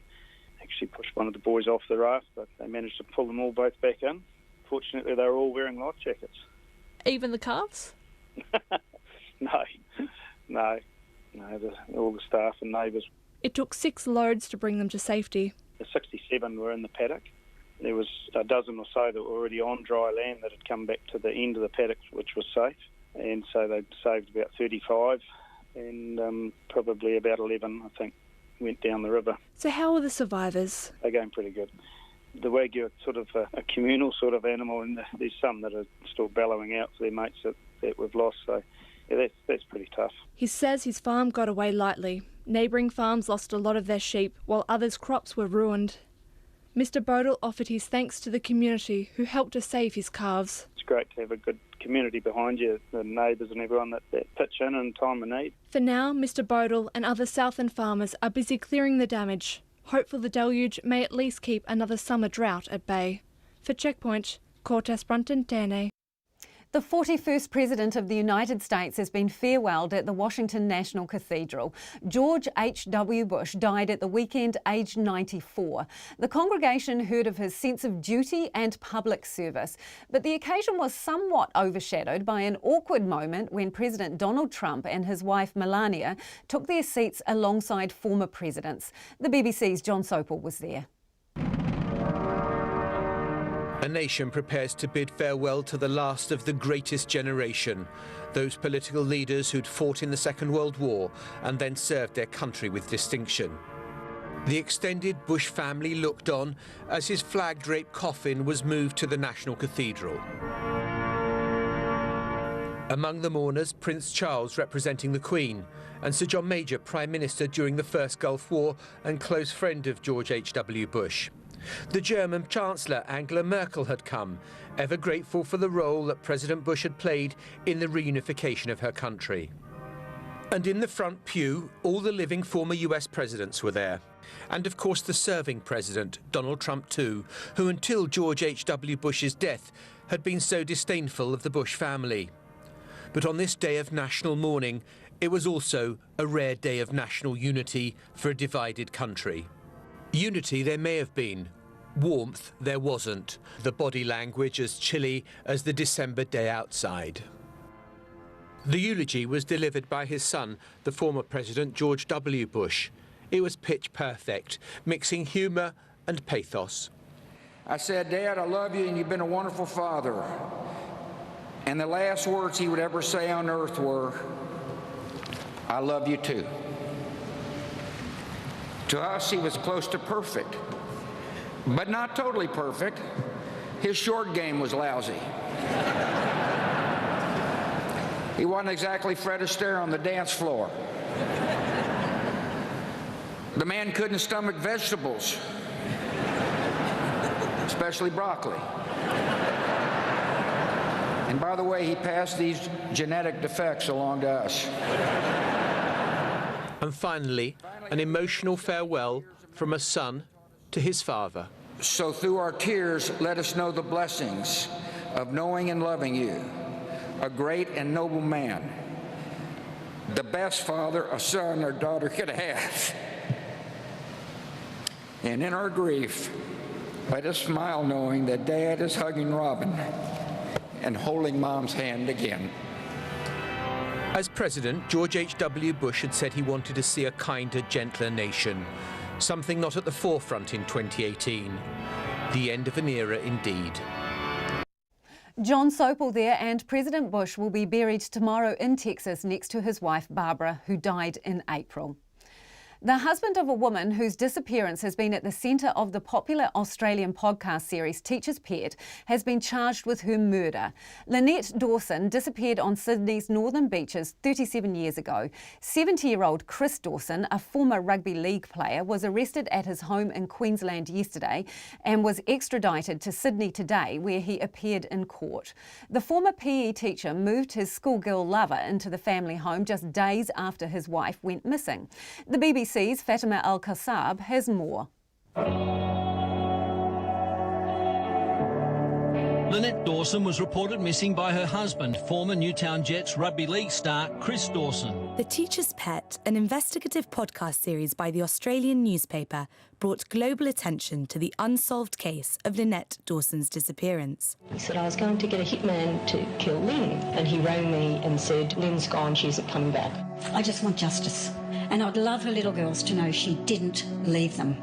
actually pushed one of the boys off the raft, but they managed to pull them all both back in. Fortunately, they were all wearing life jackets. Even the calves? No, all the staff and neighbours. It took 6 loads to bring them to safety. The 67 were in the paddock. There was a dozen or so that were already on dry land that had come back to the end of the paddock, which was safe. And so they'd saved about 35, and probably about 11, I think, went down the river. So how are the survivors? They're going pretty good. The Wagyu are sort of a communal sort of animal, and there's some that are still bellowing out for their mates that we've lost. So yeah, that's pretty tough. He says his farm got away lightly. Neighbouring farms lost a lot of their sheep, while others' crops were ruined. Mr. Bodle offered his thanks to the community who helped to save his calves. It's great to have a good community behind you, the neighbours and everyone that pitch in time of need. For now, Mr. Bodle and other Southland farmers are busy clearing the damage, hopeful the deluge may at least keep another summer drought at bay. For Checkpoint, Cortes Brunton, Tēnei. The 41st President of the United States has been farewelled at the Washington National Cathedral. George H.W. Bush died at the weekend, aged 94. The congregation heard of his sense of duty and public service, but the occasion was somewhat overshadowed by an awkward moment when President Donald Trump and his wife Melania took their seats alongside former presidents. The BBC's John Sopel was there. A nation prepares to bid farewell to the last of the greatest generation, those political leaders who'd fought in the Second World War and then served their country with distinction. The extended Bush family looked on as his flag-draped coffin was moved to the National Cathedral. Among the mourners, Prince Charles representing the Queen, and Sir John Major, Prime Minister during the First Gulf War and close friend of George H.W. Bush. The German Chancellor Angela Merkel had come, ever grateful for the role that President Bush had played in the reunification of her country. And in the front pew, all the living former US presidents were there. And of course the serving president, Donald Trump too, who until George H.W. Bush's death had been so disdainful of the Bush family. But on this day of national mourning, it was also a rare day of national unity for a divided country. Unity there may have been, warmth there wasn't, the body language as chilly as the December day outside. The eulogy was delivered by his son, the former President George W. Bush. It was pitch perfect, mixing humour and pathos. I said, "Dad, I love you and you've been a wonderful father." And the last words he would ever say on earth were, "I love you too." To us, he was close to perfect, but not totally perfect. His short game was lousy. He wasn't exactly Fred Astaire on the dance floor. The man couldn't stomach vegetables, especially broccoli. And by the way, he passed these genetic defects along to us. And finally, an emotional farewell from a son to his father. So through our tears, let us know the blessings of knowing and loving you, a great and noble man, the best father a son or daughter could have. And in our grief, let us smile knowing that Dad is hugging Robin and holding Mom's hand again. As president, George H.W. Bush had said he wanted to see a kinder, gentler nation, something not at the forefront in 2018. The end of an era indeed. John Sopel there, and President Bush will be buried tomorrow in Texas next to his wife Barbara, who died in April. The husband of a woman whose disappearance has been at the centre of the popular Australian podcast series Teacher's Pet has been charged with her murder. Lynette Dawson disappeared on Sydney's northern beaches 37 years ago. 70-year-old Chris Dawson, a former rugby league player, was arrested at his home in Queensland yesterday and was extradited to Sydney today, where he appeared in court. The former PE teacher moved his schoolgirl lover into the family home just days after his wife went missing. The BBC's Fatima Al-Kassab has more. Lynette Dawson was reported missing by her husband, former Newtown Jets rugby league star Chris Dawson. The Teacher's Pet, an investigative podcast series by the Australian newspaper, brought global attention to the unsolved case of Lynette Dawson's disappearance. He said, I was going to get a hitman to kill Lynn, and he rang me and said, Lynn's gone, she's not coming back. I just want justice, and I'd love her little girls to know she didn't leave them.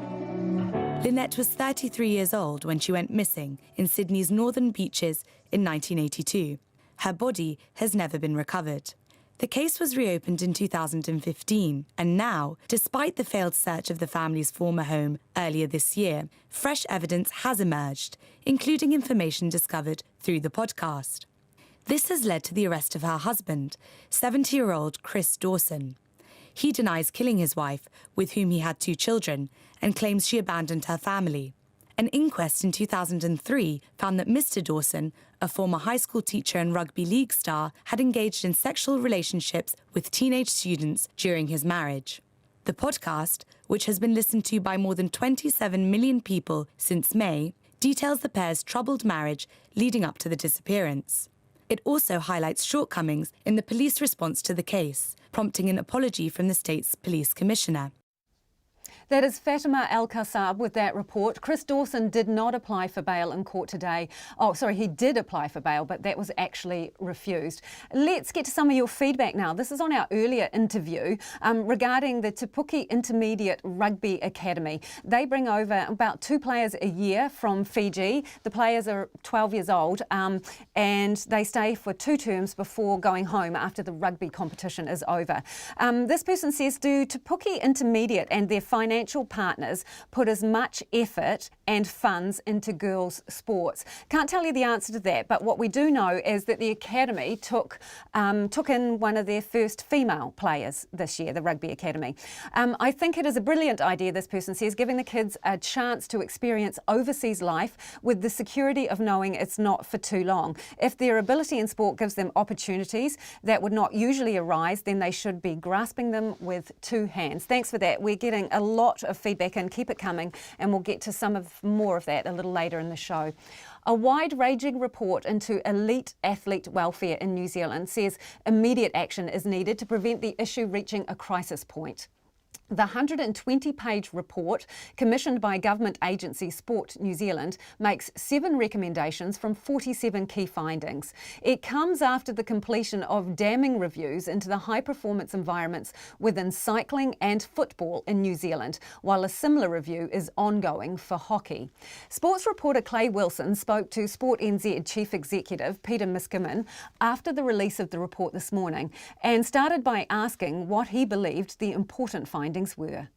Lynette was 33 years old when she went missing in Sydney's northern beaches in 1982. Her body has never been recovered. The case was reopened in 2015, and now, despite the failed search of the family's former home earlier this year, fresh evidence has emerged, including information discovered through the podcast. This has led to the arrest of her husband, 70-year-old Chris Dawson. He denies killing his wife, with whom he had 2 children, and claims she abandoned her family. An inquest in 2003 found that Mr. Dawson, a former high school teacher and rugby league star, had engaged in sexual relationships with teenage students during his marriage. The podcast, which has been listened to by more than 27 million people since May, details the pair's troubled marriage leading up to the disappearance. It also highlights shortcomings in the police response to the case, prompting an apology from the state's police commissioner. That is Fatima El-Kassab with that report. Chris Dawson did not apply for bail in court today. Oh, sorry, he did apply for bail, but that was actually refused. Let's get to some of your feedback now. This is on our earlier interview regarding the Te Puke Intermediate Rugby Academy. They bring over about 2 players a year from Fiji. The players are 12 years old and they stay for 2 terms before going home after the rugby competition is over. This person says, do Te Puke Intermediate and their financial partners put as much effort and funds into girls' sports? Can't tell you the answer to that, but what we do know is that the academy took in one of their first female players this year, the Rugby Academy. I think it is a brilliant idea, this person says, giving the kids a chance to experience overseas life with the security of knowing it's not for too long. If their ability in sport gives them opportunities that would not usually arise, then they should be grasping them with 2 hands. Thanks for that. We're getting a lot of feedback and keep it coming, and we'll get to more of that a little later in the show. A wide-ranging report into elite athlete welfare in New Zealand says immediate action is needed to prevent the issue reaching a crisis point. The 120-page report, commissioned by government agency Sport New Zealand, makes 7 recommendations from 47 key findings. It comes after the completion of damning reviews into the high-performance environments within cycling and football in New Zealand, while a similar review is ongoing for hockey. Sports reporter Clay Wilson spoke to Sport NZ Chief Executive Peter Miskimmin after the release of the report this morning and started by asking what he believed the important findings were.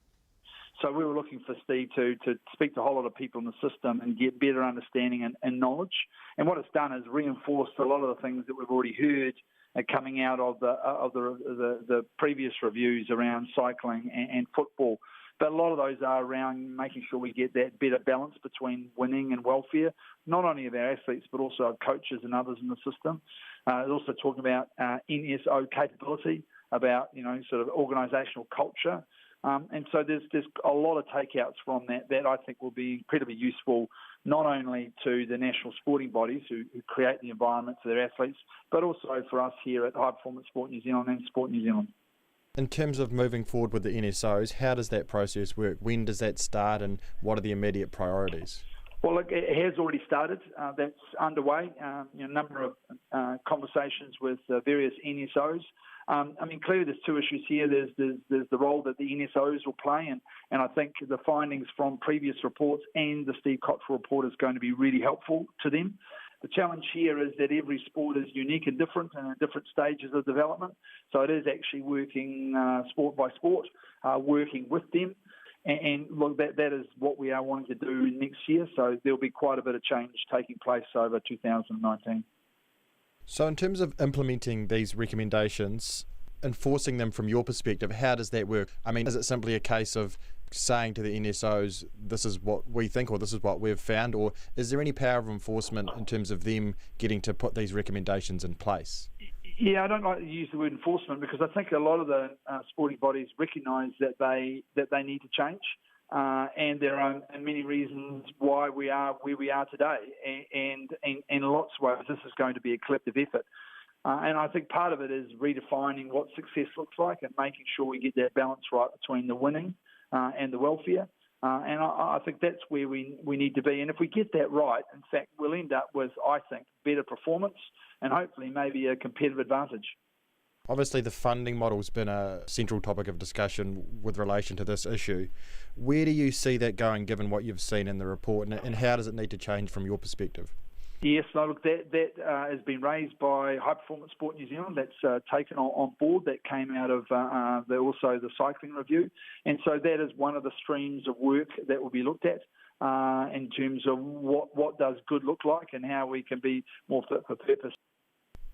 So we were looking for Steve to speak to a whole lot of people in the system and get better understanding and knowledge. And what it's done is reinforced a lot of the things that we've already heard coming out of the previous reviews around cycling and football. But a lot of those are around making sure we get that better balance between winning and welfare, not only of our athletes, but also our coaches and others in the system. It's also talking about NSO capability, about, sort of organisational culture. And so there's a lot of takeouts from that I think will be incredibly useful, not only to the national sporting bodies who create the environment for their athletes, but also for us here at High Performance Sport New Zealand and Sport New Zealand. In terms of moving forward with the NSOs, how does that process work? When does that start and what are the immediate priorities? Well, look, it has already started. That's underway. A number of conversations with various NSOs. Clearly there's 2 issues here. There's the role that the NSOs will play, and I think the findings from previous reports and the Steve Cottrell report is going to be really helpful to them. The challenge here is that every sport is unique and different and at different stages of development. So it is actually working sport by sport, working with them. And look, that is what we are wanting to do next year. So there'll be quite a bit of change taking place over 2019. So in terms of implementing these recommendations, enforcing them from your perspective, how does that work? Is it simply a case of saying to the NSOs, this is what we think or this is what we've found, or is there any power of enforcement in terms of them getting to put these recommendations in place? Yeah, I don't like to use the word enforcement because I think a lot of the sporting bodies recognise that they need to change. And there are many reasons why we are where we are today. And in lots of ways, this is going to be a collective effort. And I think part of it is redefining what success looks like and making sure we get that balance right between the winning and the welfare. And I think that's where we need to be. And if we get that right, in fact, we'll end up with, I think, better performance and hopefully maybe a competitive advantage. Obviously, the funding model's been a central topic of discussion with relation to this issue. Where do you see that going, given what you've seen in the report, and how does it need to change from your perspective? Yes, look, that has been raised by High Performance Sport New Zealand. That's taken on board. That came out of also the cycling review. And so that is one of the streams of work that will be looked at in terms of what does good look like and how we can be more fit for purpose.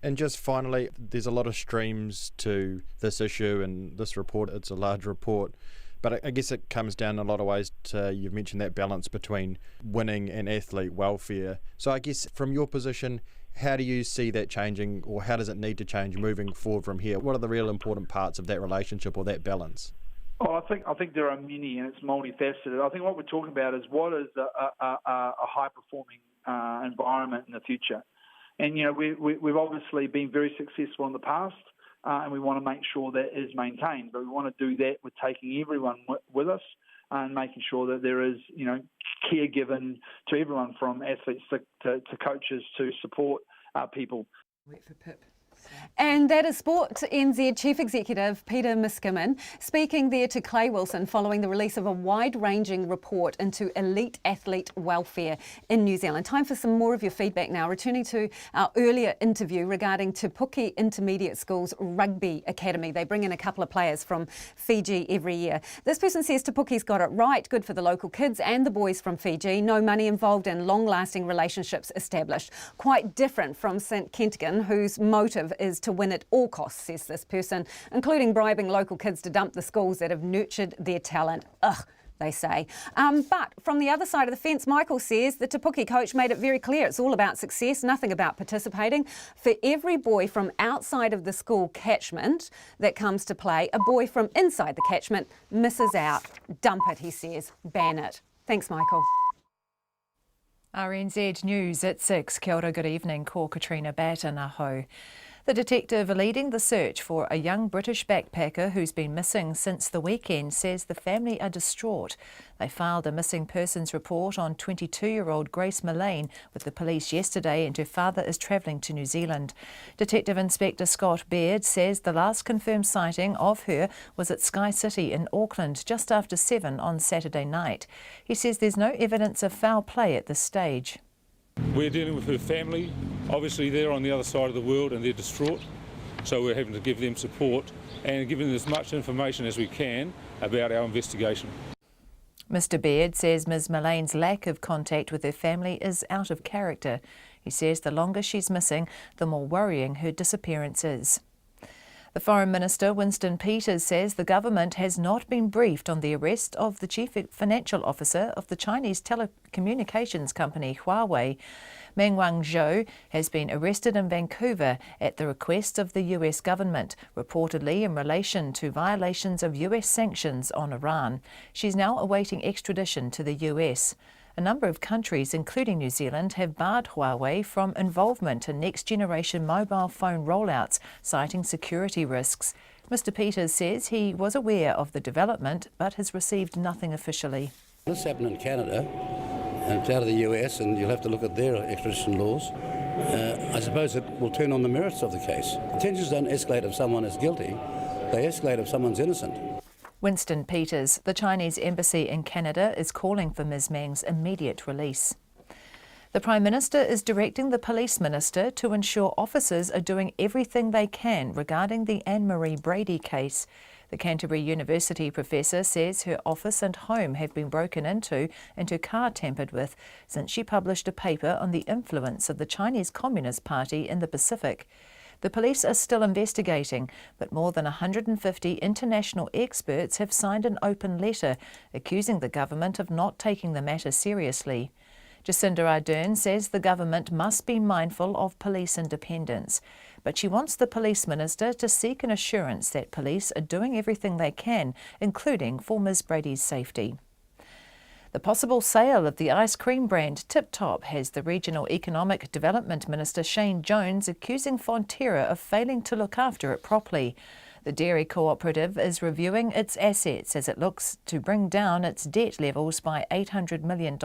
And just finally, there's a lot of streams to this issue and this report. It's a large report. But I guess it comes down in a lot of ways to, you've mentioned that balance between winning and athlete welfare. So I guess from your position, how do you see that changing, or how does it need to change moving forward from here? What are the real important parts of that relationship or that balance? Oh, I think there are many, and it's multifaceted. I think what we're talking about is what is a high-performing environment in the future. And, you know, we've obviously been very successful in the past, and we want to make sure that is maintained. But we want to do that with taking everyone with us and making sure that there is, you know, care given to everyone, from athletes to coaches to support people. Wait for Pip. And that is Sport NZ Chief Executive Peter Miskimmin speaking there to Clay Wilson following the release of a wide-ranging report into elite athlete welfare in New Zealand. Time for some more of your feedback now. Returning to our earlier interview regarding Te Puke Intermediate School's Rugby Academy. They bring in a couple of players from Fiji every year. This person says Te Puke's got it right. Good for the local kids and the boys from Fiji. No money involved and long-lasting relationships established. Quite different from St Kentigern, whose motive is to win at all costs, says this person, including bribing local kids to dump the schools that have nurtured their talent. Ugh, they say. But from the other side of the fence, Michael says the Te Puke coach made it very clear it's all about success, nothing about participating. For every boy from outside of the school catchment that comes to play, a boy from inside the catchment misses out. Dump it, he says. Ban it. Thanks, Michael. RNZ News at 6. Kia ora, good evening. Ko Katrina Batten aho. The detective leading the search for a young British backpacker who's been missing since the weekend says the family are distraught. They filed a missing persons report on 22-year-old Grace Mullane with the police yesterday, and her father is travelling to New Zealand. Detective Inspector Scott Baird says the last confirmed sighting of her was at Sky City in Auckland just after 7 on Saturday night. He says there's no evidence of foul play at this stage. We're dealing with her family. Obviously they're on the other side of the world and they're distraught, so we're having to give them support and give them as much information as we can about our investigation. Mr Baird says Ms Mullane's lack of contact with her family is out of character. He says the longer she's missing, the more worrying her disappearance is. The Foreign Minister, Winston Peters, says the government has not been briefed on the arrest of the chief financial officer of the Chinese telecommunications company Huawei. Meng Wanzhou has been arrested in Vancouver at the request of the US government, reportedly in relation to violations of US sanctions on Iran. She's now awaiting extradition to the US. A number of countries, including New Zealand, have barred Huawei from involvement in next-generation mobile phone rollouts, citing security risks. Mr Peters says he was aware of the development, but has received nothing officially. This happened in Canada, and it's out of the US, and you'll have to look at their extradition laws. I suppose it will turn on the merits of the case. Tensions don't escalate if someone is guilty, they escalate if someone's innocent. Winston Peters, the Chinese embassy in Canada, is calling for Ms Meng's immediate release. The Prime Minister is directing the Police Minister to ensure officers are doing everything they can regarding the Anne-Marie Brady case. The Canterbury University professor says her office and home have been broken into and her car tampered with since she published a paper on the influence of the Chinese Communist Party in the Pacific. The police are still investigating, but more than 150 international experts have signed an open letter accusing the government of not taking the matter seriously. Jacinda Ardern says the government must be mindful of police independence, but she wants the Police Minister to seek an assurance that police are doing everything they can, including for Ms Brady's safety. The possible sale of the ice cream brand Tip Top has the Regional Economic Development Minister Shane Jones accusing Fonterra of failing to look after it properly. The dairy cooperative is reviewing its assets as it looks to bring down its debt levels by $800 million.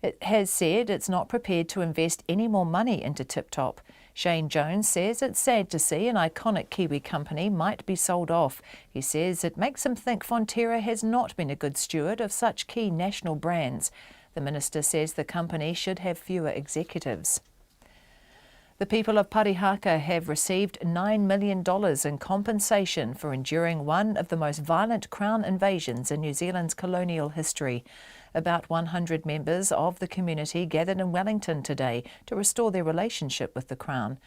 It has said it's not prepared to invest any more money into Tip Top. Shane Jones says it's sad to see an iconic Kiwi company might be sold off. He says it makes him think Fonterra has not been a good steward of such key national brands. The minister says the company should have fewer executives. The people of Parihaka have received $9 million in compensation for enduring one of the most violent Crown invasions in New Zealand's colonial history. About 100 members of the community gathered in Wellington today to restore their relationship with the Crown.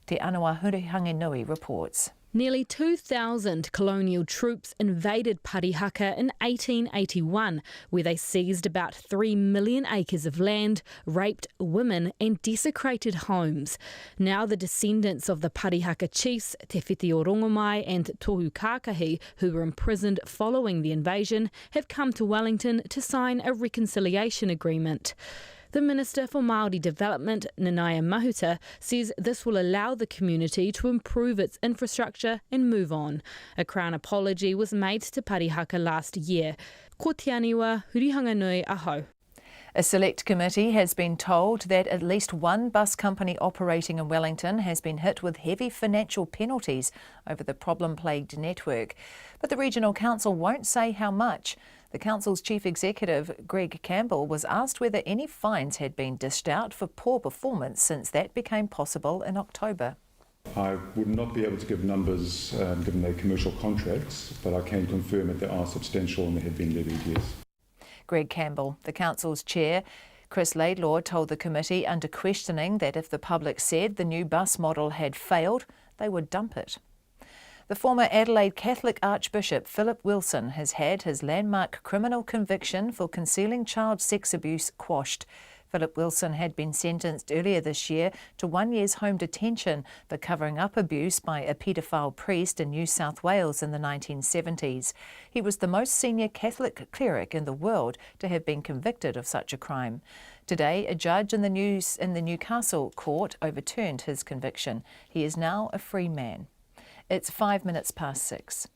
Te Anawa Hurihanginui reports. Nearly 2,000 colonial troops invaded Parihaka in 1881, where they seized about 3 million acres of land, raped women and desecrated homes. Now the descendants of the Parihaka chiefs, Te Whiti o Rongomai and Tohu Kākahi, who were imprisoned following the invasion, have come to Wellington to sign a reconciliation agreement. The Minister for Māori Development, Nanaia Mahuta, says this will allow the community to improve its infrastructure and move on. A Crown apology was made to Parihaka last year. Ko te aniwa, hurihanga nui aho. A select committee has been told that at least one bus company operating in Wellington has been hit with heavy financial penalties over the problem-plagued network. But the Regional Council won't say how much. The Council's Chief Executive, Greg Campbell, was asked whether any fines had been dished out for poor performance since that became possible in October. I would not be able to give numbers given their commercial contracts, but I can confirm that they are substantial and they have been levied, yes. Greg Campbell, the Council's chair, Chris Laidlaw, told the committee under questioning that if the public said the new bus model had failed, they would dump it. The former Adelaide Catholic Archbishop Philip Wilson has had his landmark criminal conviction for concealing child sex abuse quashed. Philip Wilson had been sentenced earlier this year to 1 year's home detention for covering up abuse by a paedophile priest in New South Wales in the 1970s. He was the most senior Catholic cleric in the world to have been convicted of such a crime. Today, a judge in the Newcastle court overturned his conviction. He is now a free man. It's 6:05.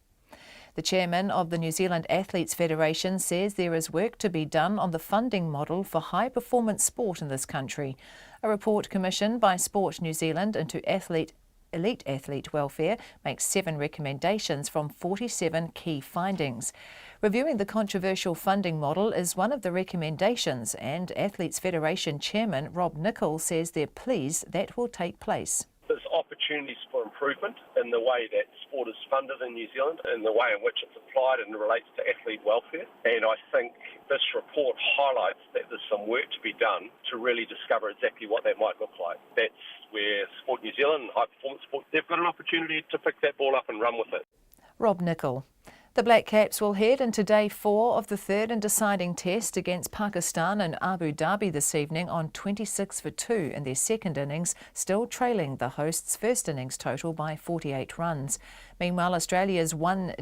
The chairman of the New Zealand Athletes Federation says there is work to be done on the funding model for high-performance sport in this country. A report commissioned by Sport New Zealand into elite athlete welfare makes 7 recommendations from 47 key findings. Reviewing the controversial funding model is one of the recommendations, and Athletes Federation chairman Rob Nichol says they're pleased that will take place. There's opportunities for improvement in the way that sport is funded in New Zealand, in the way in which it's applied and relates to athlete welfare. And I think this report highlights that there's some work to be done to really discover exactly what that might look like. That's where Sport New Zealand and high performance sport, they've got an opportunity to pick that ball up and run with it. Rob Nichol. The Black Caps will head into day 4 of the third and deciding test against Pakistan in Abu Dhabi this evening on 26 for 2 in their second innings, still trailing the hosts' first innings total by 48 runs. Meanwhile, Australia's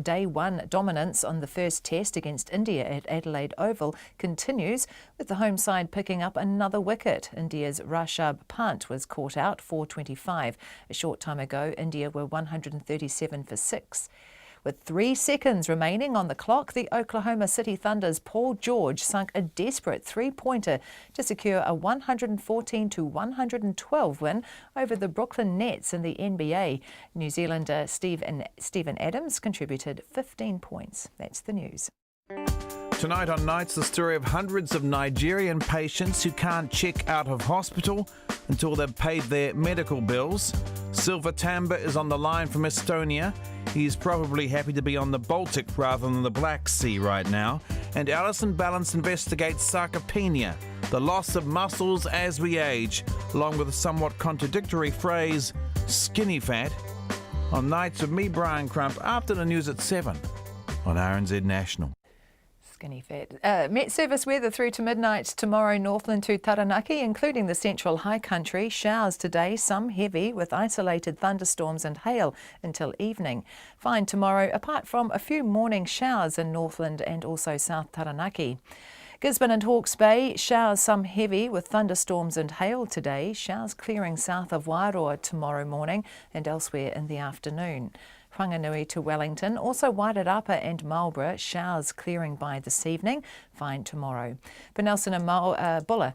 day one dominance on the first test against India at Adelaide Oval continues, with the home side picking up another wicket. India's Rishabh Pant was caught out 425. A short time ago, India were 137 for 6. With 3 seconds remaining on the clock, the Oklahoma City Thunder's Paul George sunk a desperate 3-pointer to secure a 114-112 win over the Brooklyn Nets in the NBA. New Zealander Steven Adams contributed 15 points. That's the news. Tonight on Nights, the story of hundreds of Nigerian patients who can't check out of hospital until they've paid their medical bills. Silver Tamba is on the line from Estonia. He's probably happy to be on the Baltic rather than the Black Sea right now. And Alison Ballance investigates sarcopenia, the loss of muscles as we age, along with a somewhat contradictory phrase, skinny fat. On Nights with me, Brian Crump, after the news at 7 on RNZ National. Skinny fat. Met Service weather through to midnight tomorrow, Northland to Taranaki, including the central high country. Showers today, some heavy with isolated thunderstorms and hail until evening. Fine tomorrow, apart from a few morning showers in Northland and also South Taranaki. Gisborne and Hawke's Bay, showers some heavy with thunderstorms and hail today. Showers clearing south of Wairoa tomorrow morning and elsewhere in the afternoon. Whanganui to Wellington, also Wairarapa and Marlborough, showers clearing by this evening, fine tomorrow. For Nelson and Buller,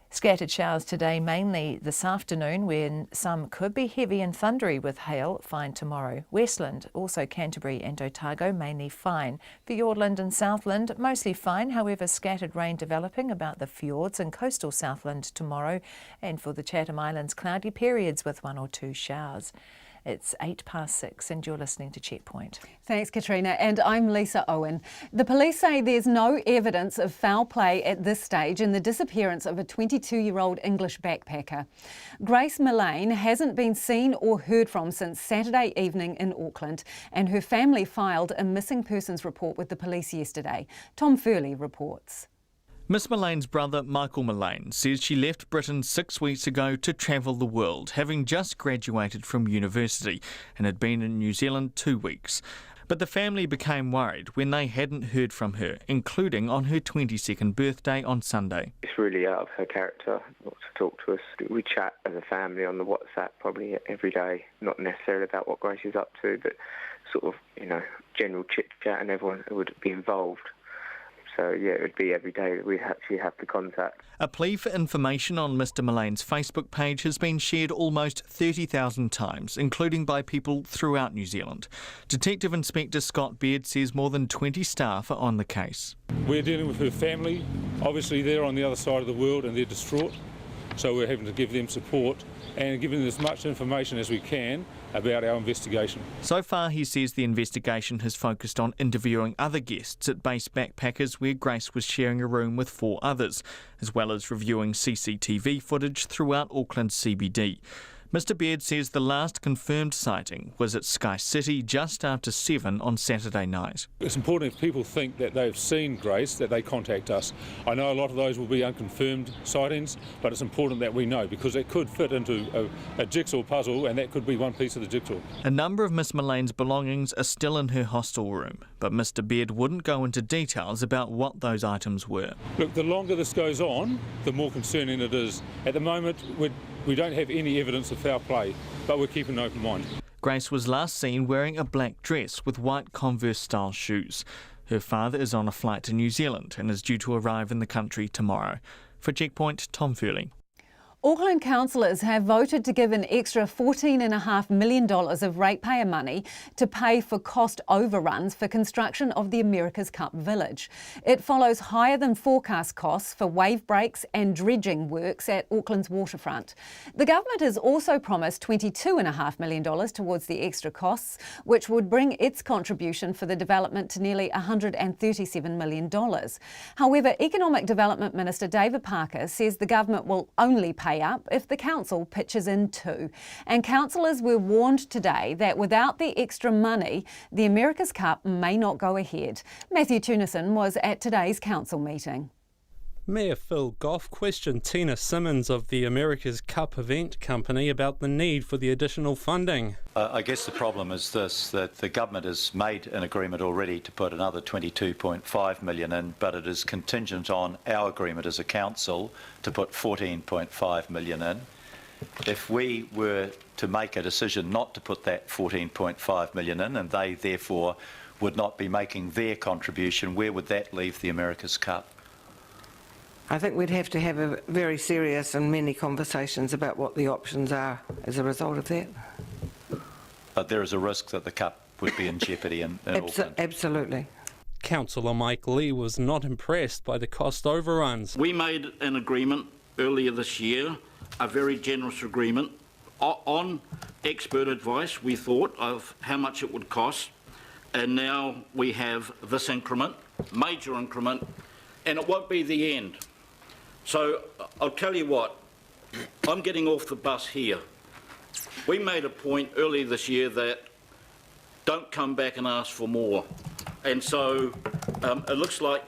scattered showers today, mainly this afternoon, when some could be heavy and thundery with hail, fine tomorrow. Westland, also Canterbury and Otago, mainly fine. Fiordland and Southland, mostly fine, however scattered rain developing about the fjords and coastal Southland tomorrow. And for the Chatham Islands, cloudy periods with 1 or 2 showers. It's 6:08 and you're listening to Checkpoint. Thanks, Katrina. And I'm Lisa Owen. The police say there's no evidence of foul play at this stage in the disappearance of a 22-year-old English backpacker. Grace Millane hasn't been seen or heard from since Saturday evening in Auckland, and her family filed a missing persons report with the police yesterday. Tom Furley reports. Miss Millane's brother, Michael Millane, says she left Britain 6 weeks ago to travel the world, having just graduated from university and had been in New Zealand 2 weeks. But the family became worried when they hadn't heard from her, including on her 22nd birthday on Sunday. It's really out of her character not to talk to us. We chat as a family on the WhatsApp probably every day, not necessarily about what Grace is up to, but sort of, general chit-chat, and everyone would be involved. So, yeah, it would be every day that we actually have the contact. A plea for information on Mr Millane's Facebook page has been shared almost 30,000 times, including by people throughout New Zealand. Detective Inspector Scott Beard says more than 20 staff are on the case. We're dealing with her family. Obviously, they're on the other side of the world and they're distraught. So we're having to give them support and giving them as much information as we can about our investigation. So far, he says the investigation has focused on interviewing other guests at Base Backpackers, where Grace was sharing a room with 4 others, as well as reviewing CCTV footage throughout Auckland CBD. Mr Beard says the last confirmed sighting was at Sky City just after 7 on Saturday night. It's important if people think that they've seen Grace, that they contact us. I know a lot of those will be unconfirmed sightings, but it's important that we know, because it could fit into a jigsaw puzzle, and that could be one piece of the jigsaw. A number of Miss Millane's belongings are still in her hostel room, but Mr Beard wouldn't go into details about what those items were. Look, the longer this goes on, the more concerning it is. At the moment, we don't have any evidence of foul play, but we're keeping an open mind. Grace was last seen wearing a black dress with white Converse-style shoes. Her father is on a flight to New Zealand and is due to arrive in the country tomorrow. For Checkpoint, Tom Furley. Auckland councillors have voted to give an extra $14.5 million of ratepayer money to pay for cost overruns for construction of the America's Cup Village. It follows higher than forecast costs for wave breaks and dredging works at Auckland's waterfront. The government has also promised $22.5 million towards the extra costs, which would bring its contribution for the development to nearly $137 million. However, Economic Development Minister David Parker says the government will only pay up if the council pitches in too. And councillors were warned today that without the extra money, the America's Cup may not go ahead. Matthew Tunison was at today's council meeting. Mayor Phil Goff questioned Tina Simmons of the America's Cup event company about the need for the additional funding. I guess the problem is this, that the government has made an agreement already to put another $22.5 million in, but it is contingent on our agreement as a council to put $14.5 million in. If we were to make a decision not to put that $14.5 million in, and they therefore would not be making their contribution, where would that leave the America's Cup? I think we'd have to have a very serious and many conversations about what the options are as a result of that. But there is a risk that the Cup would be in jeopardy in Auckland. Absolutely. Councillor Mike Lee was not impressed by the cost overruns. We made an agreement earlier this year, a very generous agreement, on expert advice, we thought, of how much it would cost. And now we have this increment, major increment, and it won't be the end. So I'll tell you what, I'm getting off the bus here. We made a point earlier this year that don't come back and ask for more. And so it looks like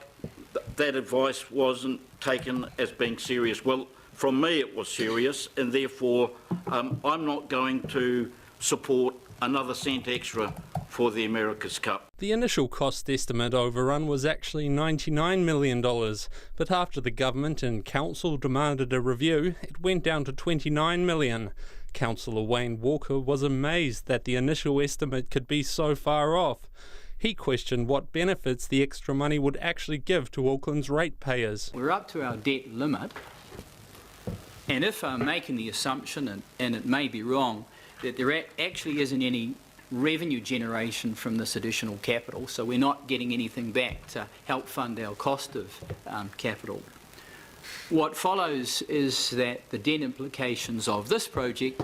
that advice wasn't taken as being serious. Well, from me it was serious, and therefore I'm not going to support another cent extra for the America's Cup. The initial cost estimate overrun was actually $99 million, but after the government and council demanded a review, it went down to $29 million. Councillor Wayne Walker was amazed that the initial estimate could be so far off. He questioned what benefits the extra money would actually give to Auckland's ratepayers. We're up to our debt limit, and if I'm making the assumption, and it may be wrong, that there actually isn't any revenue generation from this additional capital, so we're not getting anything back to help fund our cost of capital. What follows is that the debt implications of this project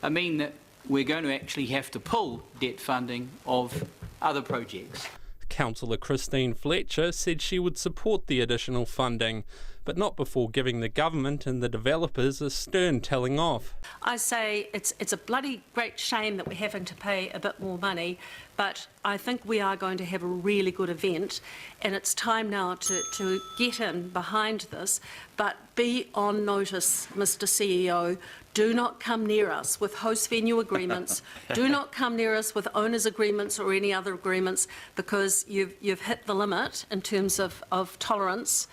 mean that we're going to actually have to pull debt funding of other projects. Councillor Christine Fletcher said she would support the additional funding, but not before giving the government and the developers a stern telling off. I say it's a bloody great shame that we're having to pay a bit more money, but I think we are going to have a really good event, and it's time now to get in behind this, but be on notice, Mr CEO. Do not come near us with host venue agreements. Do not come near us with owners' agreements or any other agreements, because you've hit the limit in terms of tolerance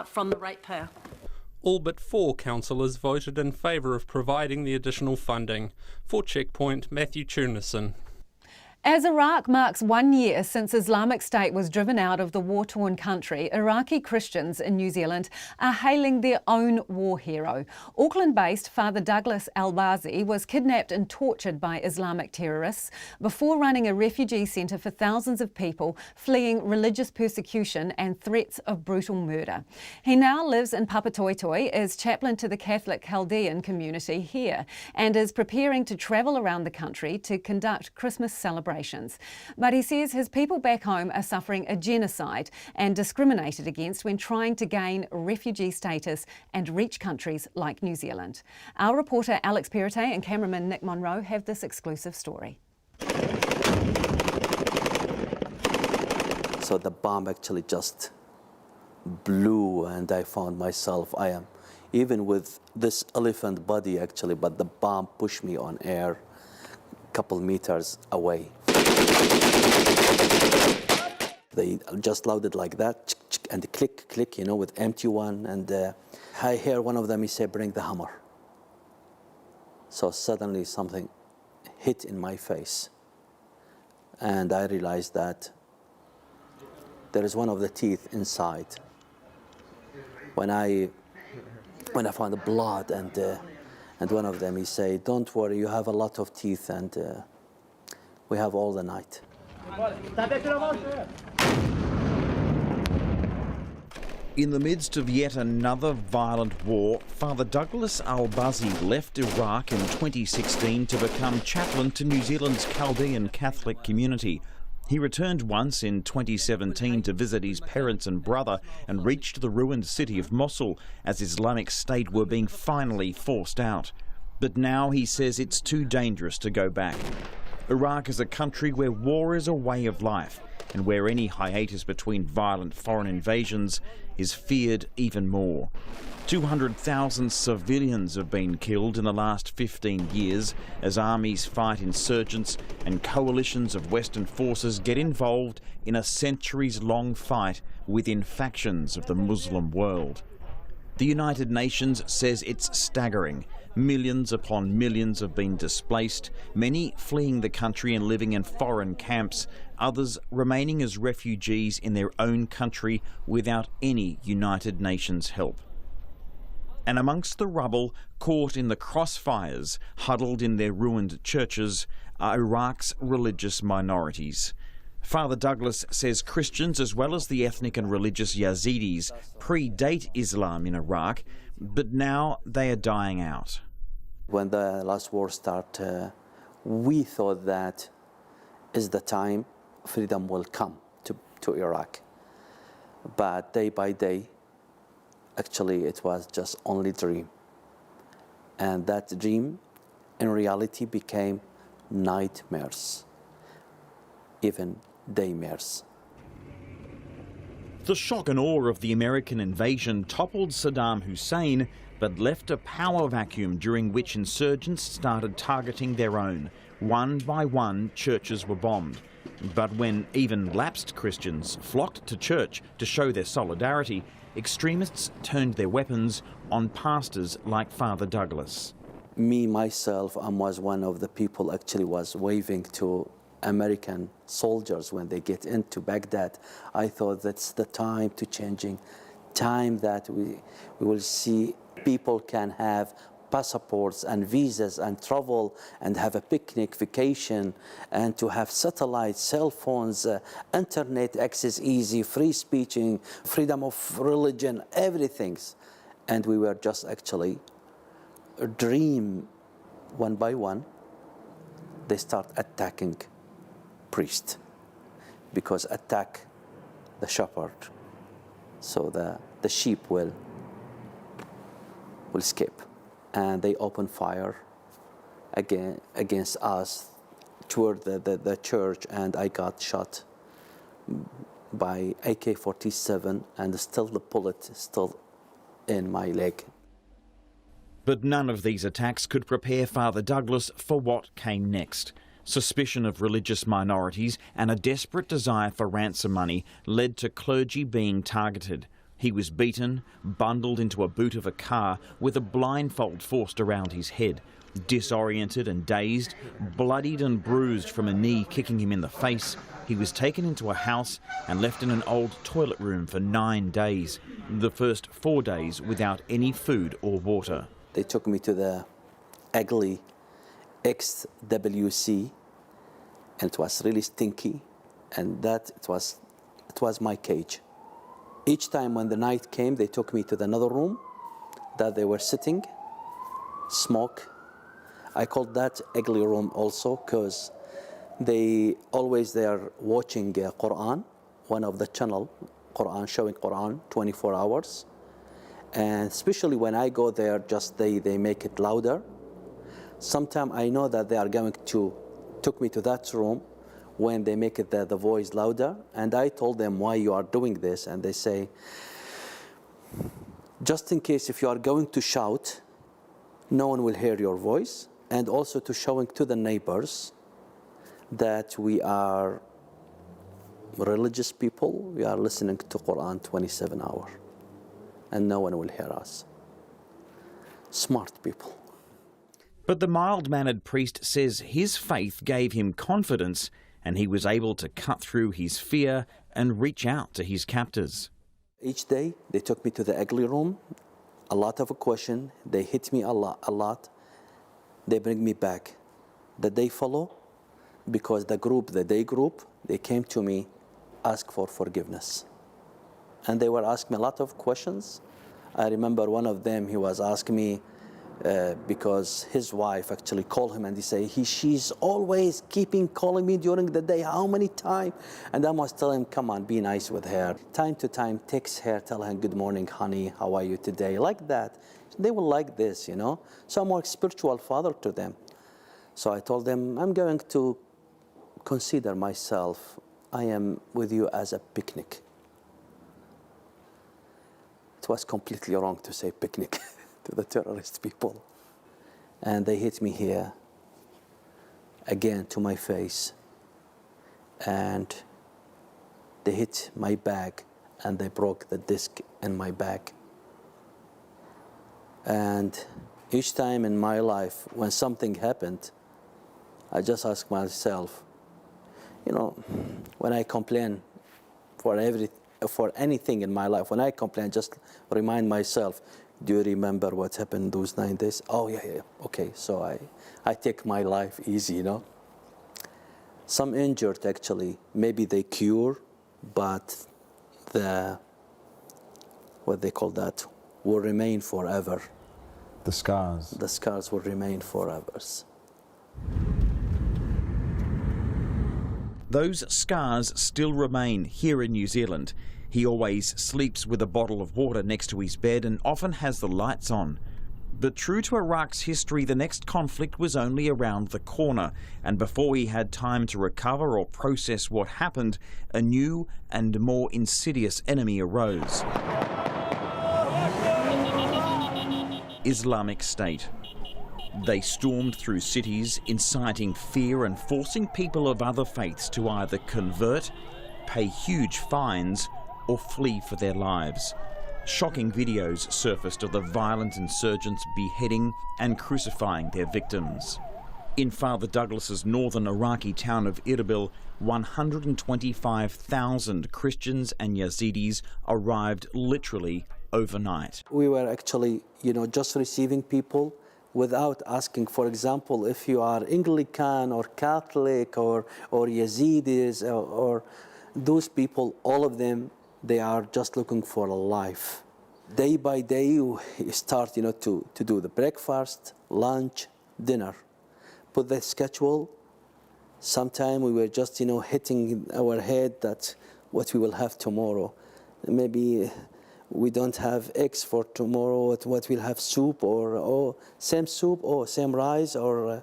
from the ratepayer. All but 4 councillors voted in favour of providing the additional funding. For Checkpoint, Matthew Tunison. As Iraq marks 1 year since Islamic State was driven out of the war-torn country, Iraqi Christians in New Zealand are hailing their own war hero. Auckland-based Father Douglas Al-Bazi was kidnapped and tortured by Islamic terrorists before running a refugee centre for thousands of people fleeing religious persecution and threats of brutal murder. He now lives in Papatoetoe as chaplain to the Catholic Chaldean community here and is preparing to travel around the country to conduct Christmas celebrations. But he says his people back home are suffering a genocide and discriminated against when trying to gain refugee status and reach countries like New Zealand. Our reporter Alex Perrottet and cameraman Nick Monroe have this exclusive story. So the bomb actually just blew, and I found myself, even with this elephant body actually, but the bomb pushed me on air a couple meters away. They just loaded like that, and click, click, with empty one. And I hear one of them, he said, "Bring the hammer." So suddenly something hit in my face. And I realized that there is one of the teeth inside. When I found the blood, and one of them, he said, "Don't worry, you have a lot of teeth, and we have all the night." In the midst of yet another violent war, Father Douglas Al-Bazi left Iraq in 2016 to become chaplain to New Zealand's Chaldean Catholic community. He returned once in 2017 to visit his parents and brother and reached the ruined city of Mosul as Islamic State were being finally forced out. But now he says it's too dangerous to go back. Iraq is a country where war is a way of life and where any hiatus between violent foreign invasions is feared even more. 200,000 civilians have been killed in the last 15 years as armies fight insurgents and coalitions of Western forces get involved in a centuries-long fight within factions of the Muslim world. The United Nations says it's staggering. Millions upon millions have been displaced, many fleeing the country and living in foreign camps, others remaining as refugees in their own country without any United Nations help. And amongst the rubble, caught in the crossfires, huddled in their ruined churches, are Iraq's religious minorities. Father Douglas says Christians, as well as the ethnic and religious Yazidis, predate Islam in Iraq, but now they are dying out. When the last war started, we thought that is the time freedom will come to Iraq. But day by day, actually it was just only dream. And that dream in reality became nightmares, even daymares. The shock and awe of the American invasion toppled Saddam Hussein, but left a power vacuum during which insurgents started targeting their own. One by one, churches were bombed. But when even lapsed Christians flocked to church to show their solidarity, extremists turned their weapons on pastors like Father Douglas. Me, myself, I was one of the people actually was waving to American soldiers when they get into Baghdad. I thought that's the time to changing, time that we will see people can have passports and visas and travel and have a picnic vacation and to have satellite, cell phones, internet access easy, free speeching, freedom of religion, everything. And we were just actually a dream one by one they start attacking priest, because attack the shepherd, so the sheep will escape. And they open fire against us toward the church, and I got shot by AK-47, and still the bullet is still in my leg. But none of these attacks could prepare Father Douglas for what came next. Suspicion of religious minorities and a desperate desire for ransom money led to clergy being targeted. He was beaten, bundled into a boot of a car with a blindfold forced around his head. Disoriented and dazed, bloodied and bruised from a knee kicking him in the face, he was taken into a house and left in an old toilet room for 9 days, the first 4 days without any food or water. They took me to the ugly XWC, and it was really stinky, and it was my cage. Each time when the night came, they took me to another room that they were sitting, smoke. I called that ugly room also because they are watching Quran, one of the channel, Quran, showing Quran 24 hours. And especially when I go there, just they make it louder. Sometimes I know that they are going to took me to that room when they make it the voice louder. And I told them why you are doing this. And they say, just in case if you are going to shout, no one will hear your voice. And also to showing to the neighbors that we are religious people, we are listening to Quran 27 hours. And no one will hear us. Smart people. But the mild-mannered priest says his faith gave him confidence and he was able to cut through his fear and reach out to his captors. Each day, they took me to the ugly room, a lot of questions, they hit me a lot. They bring me back. The day follow, because the day group, they came to me, ask for forgiveness. And they were asking me a lot of questions. I remember one of them, he was asking me, because his wife actually called him and he said, she's always keeping calling me during the day, how many times? And I must tell him, come on, be nice with her. Time to time, text her, tell her, good morning, honey, how are you today? Like that. They will like this, you know. So I'm a spiritual father to them. So I told them, I'm going to consider myself, I am with you as a picnic. It was completely wrong to say picnic to the terrorist people. And they hit me here, again to my face. And they hit my back and they broke the disc in my back. And each time in my life, when something happened, I just ask myself, you know, when I complain for anything in my life, when I complain, just remind myself, do you remember what happened those 9 days? Oh, yeah, okay, so I take my life easy, you know. Some injured, actually, maybe they cure, but what they call that, will remain forever. The scars. The scars will remain forever. Those scars still remain here in New Zealand. He always sleeps with a bottle of water next to his bed and often has the lights on. But true to Iraq's history, the next conflict was only around the corner, and before he had time to recover or process what happened, a new and more insidious enemy arose. Islamic State. They stormed through cities, inciting fear and forcing people of other faiths to either convert, pay huge fines, or flee for their lives. Shocking videos surfaced of the violent insurgents beheading and crucifying their victims. In Father Douglas's northern Iraqi town of Erbil, 125,000 Christians and Yazidis arrived literally overnight. We were actually, you know, just receiving people without asking. For example, if you are Anglican or Catholic or Yazidis or those people, all of them, they are just looking for a life. Day by day, you start, you know, to do the breakfast, lunch, dinner. Put the schedule Sometimes we were just, hitting our head that what we will have tomorrow. Maybe we don't have eggs for tomorrow, what we'll have soup or same soup or same rice or...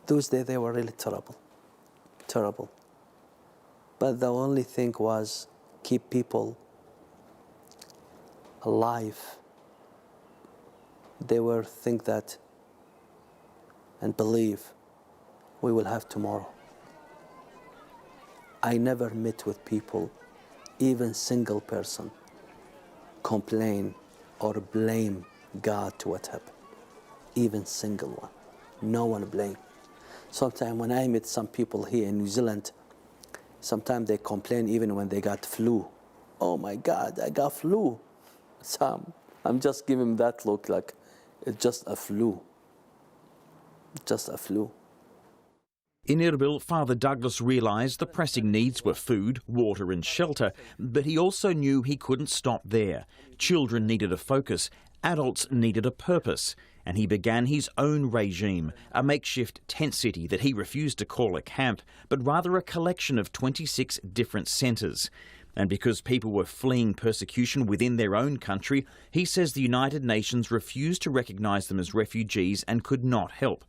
Those days they were really terrible, terrible. But the only thing was keep people alive. They were think that and believe we will have tomorrow. I never met with people, even single person, complain or blame God to what happened. Even single one. No one blame. Sometimes when I meet some people here in New Zealand, sometimes they complain even when they got flu. Oh my God, I got flu. So I'm just giving them that look like it's just a flu. Just a flu. In Erbil, Father Douglas realised the pressing needs were food, water and shelter, but he also knew he couldn't stop there. Children needed a focus, adults needed a purpose, and he began his own regime, a makeshift tent city that he refused to call a camp, but rather a collection of 26 different centres. And because people were fleeing persecution within their own country, he says the United Nations refused to recognise them as refugees and could not help.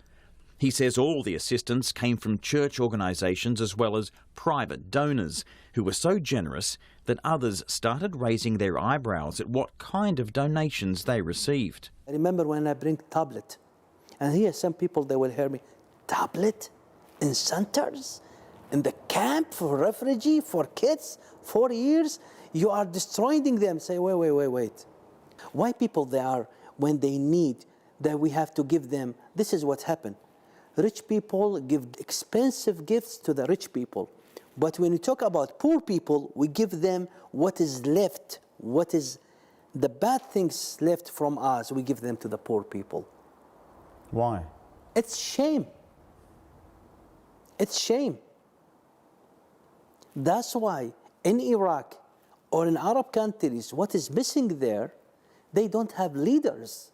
He says all the assistance came from church organisations as well as private donors, who were so generous that others started raising their eyebrows at what kind of donations they received. I remember when I bring tablet, and here some people, they will hear me, tablet in centers, in the camp for refugee, for kids, 4 years, you are destroying them. Say, wait. Why people they are, when they need, that we have to give them, this is what happened. Rich people give expensive gifts to the rich people. But when we talk about poor people, we give them what is left, what is the bad things left from us, we give them to the poor people. Why? It's shame. It's shame. That's why in Iraq or in Arab countries, what is missing there, they don't have leaders.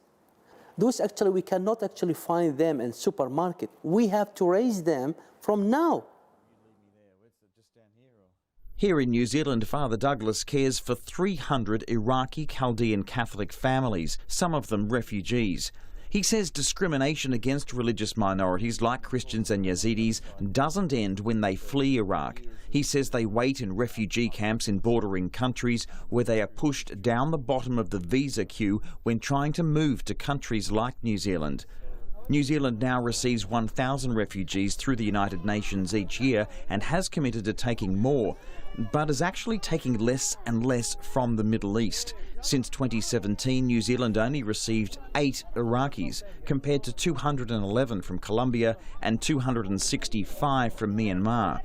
Those actually, we cannot actually find them in supermarket. We have to raise them from now. Here in New Zealand, Father Douglas cares for 300 Iraqi Chaldean Catholic families, some of them refugees. He says discrimination against religious minorities like Christians and Yazidis doesn't end when they flee Iraq. He says they wait in refugee camps in bordering countries where they are pushed down the bottom of the visa queue when trying to move to countries like New Zealand. New Zealand now receives 1,000 refugees through the United Nations each year and has committed to taking more, but is actually taking less and less from the Middle East. Since 2017, New Zealand only received 8 Iraqis, compared to 211 from Colombia and 265 from Myanmar.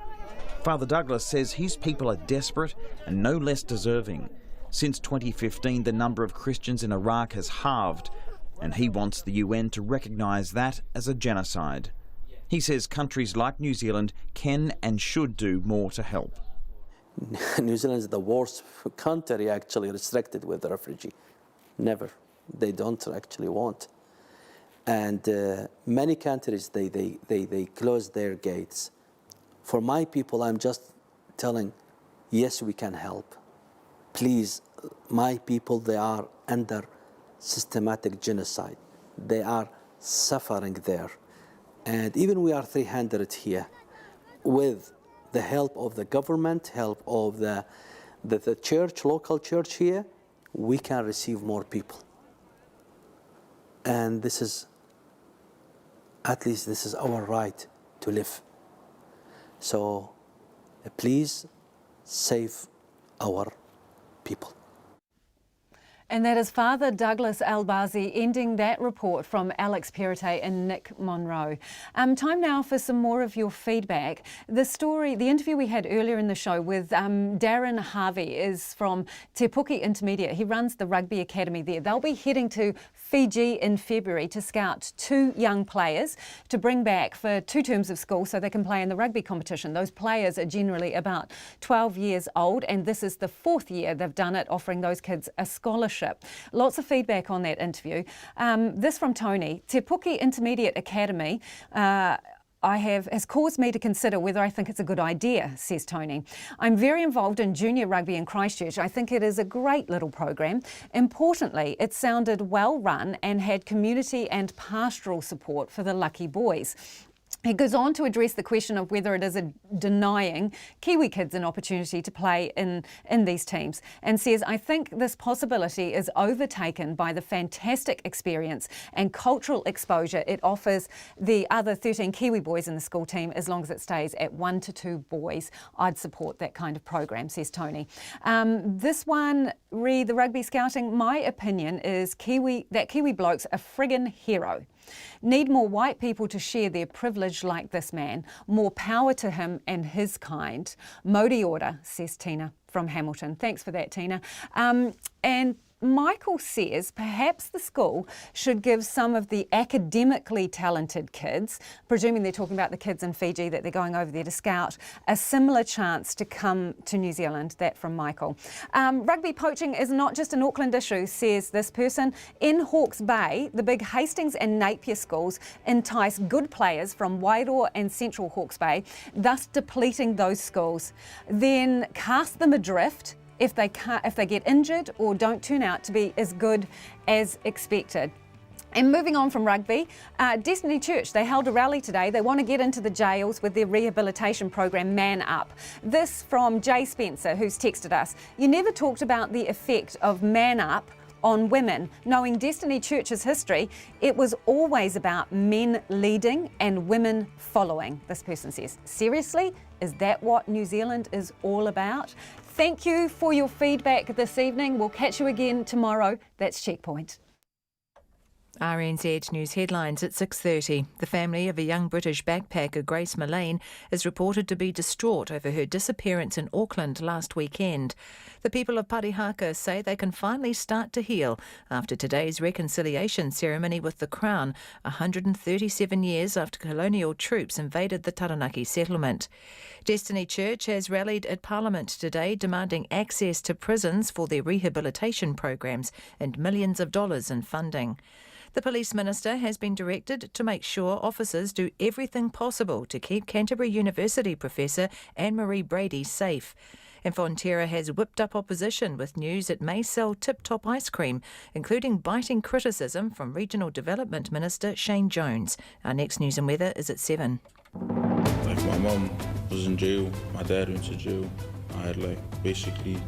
Father Douglas says his people are desperate and no less deserving. Since 2015, the number of Christians in Iraq has halved, and he wants the UN to recognise that as a genocide. He says countries like New Zealand can and should do more to help. New Zealand is the worst country actually restricted with the refugee. Never. They don't actually want. And many countries, they close their gates. For my people, I'm just telling, yes, we can help. Please, my people, they are under systematic genocide. They are suffering there. And even we are 300 here, with the help of the government, help of the church, local church here, we can receive more people. And this is, at least this is our right to live. So please save our people. And that is Father Douglas Elbasy ending that report from Alex Perrottet and Nick Monroe. Time now for some more of your feedback. The interview we had earlier in the show with Darren Harvey is from Te Puke Intermediate. He runs the rugby academy there. They'll be heading to Fiji in February to scout 2 young players to bring back for 2 terms of school so they can play in the rugby competition. Those players are generally about 12 years old, and this is the 4th year they've done it, offering those kids a scholarship. Lots of feedback on that interview. This from Tony. Te Puke Intermediate Academy has caused me to consider whether I think it's a good idea, says Tony. I'm very involved in junior rugby in Christchurch. I think it is a great little program. Importantly, it sounded well run and had community and pastoral support for the lucky boys. He goes on to address the question of whether it is denying Kiwi kids an opportunity to play in these teams, and says, I think this possibility is overtaken by the fantastic experience and cultural exposure it offers the other 13 Kiwi boys in the school team, as long as it stays at 1 to 2 boys. I'd support that kind of program, says Tony. This one, the rugby scouting, my opinion is that Kiwi bloke's a friggin' hero. Need more white people to share their privilege like this man. More power to him and his kind. Modi order, says Tina from Hamilton. Thanks for that, Tina. And Michael says perhaps the school should give some of the academically talented kids, presuming they're talking about the kids in Fiji that they're going over there to scout, a similar chance to come to New Zealand. That from Michael. Rugby poaching is not just an Auckland issue, says this person. In Hawke's Bay, the big Hastings and Napier schools entice good players from Wairoa and Central Hawke's Bay, thus depleting those schools. Then cast them adrift if they get injured or don't turn out to be as good as expected. And moving on from rugby, Destiny Church, they held a rally today. They want to get into the jails with their rehabilitation program, Man Up. This from Jay Spencer, who's texted us. You never talked about the effect of Man Up on women. Knowing Destiny Church's history, it was always about men leading and women following, this person says. Seriously? Is that what New Zealand is all about? Thank you for your feedback this evening. We'll catch you again tomorrow. That's Checkpoint. RNZ News headlines at 6:30. The family of a young British backpacker, Grace Mullane, is reported to be distraught over her disappearance in Auckland last weekend. The people of Parihaka say they can finally start to heal after today's reconciliation ceremony with the Crown, 137 years after colonial troops invaded the Taranaki settlement. Destiny Church has rallied at Parliament today demanding access to prisons for their rehabilitation programs and millions of dollars in funding. The Police Minister has been directed to make sure officers do everything possible to keep Canterbury University professor Anne-Marie Brady safe. And Fonterra has whipped up opposition with news it may sell Tip-Top ice cream, including biting criticism from Regional Development Minister Shane Jones. Our next news and weather is at 7. My mum was in jail, my dad went to jail. I had basically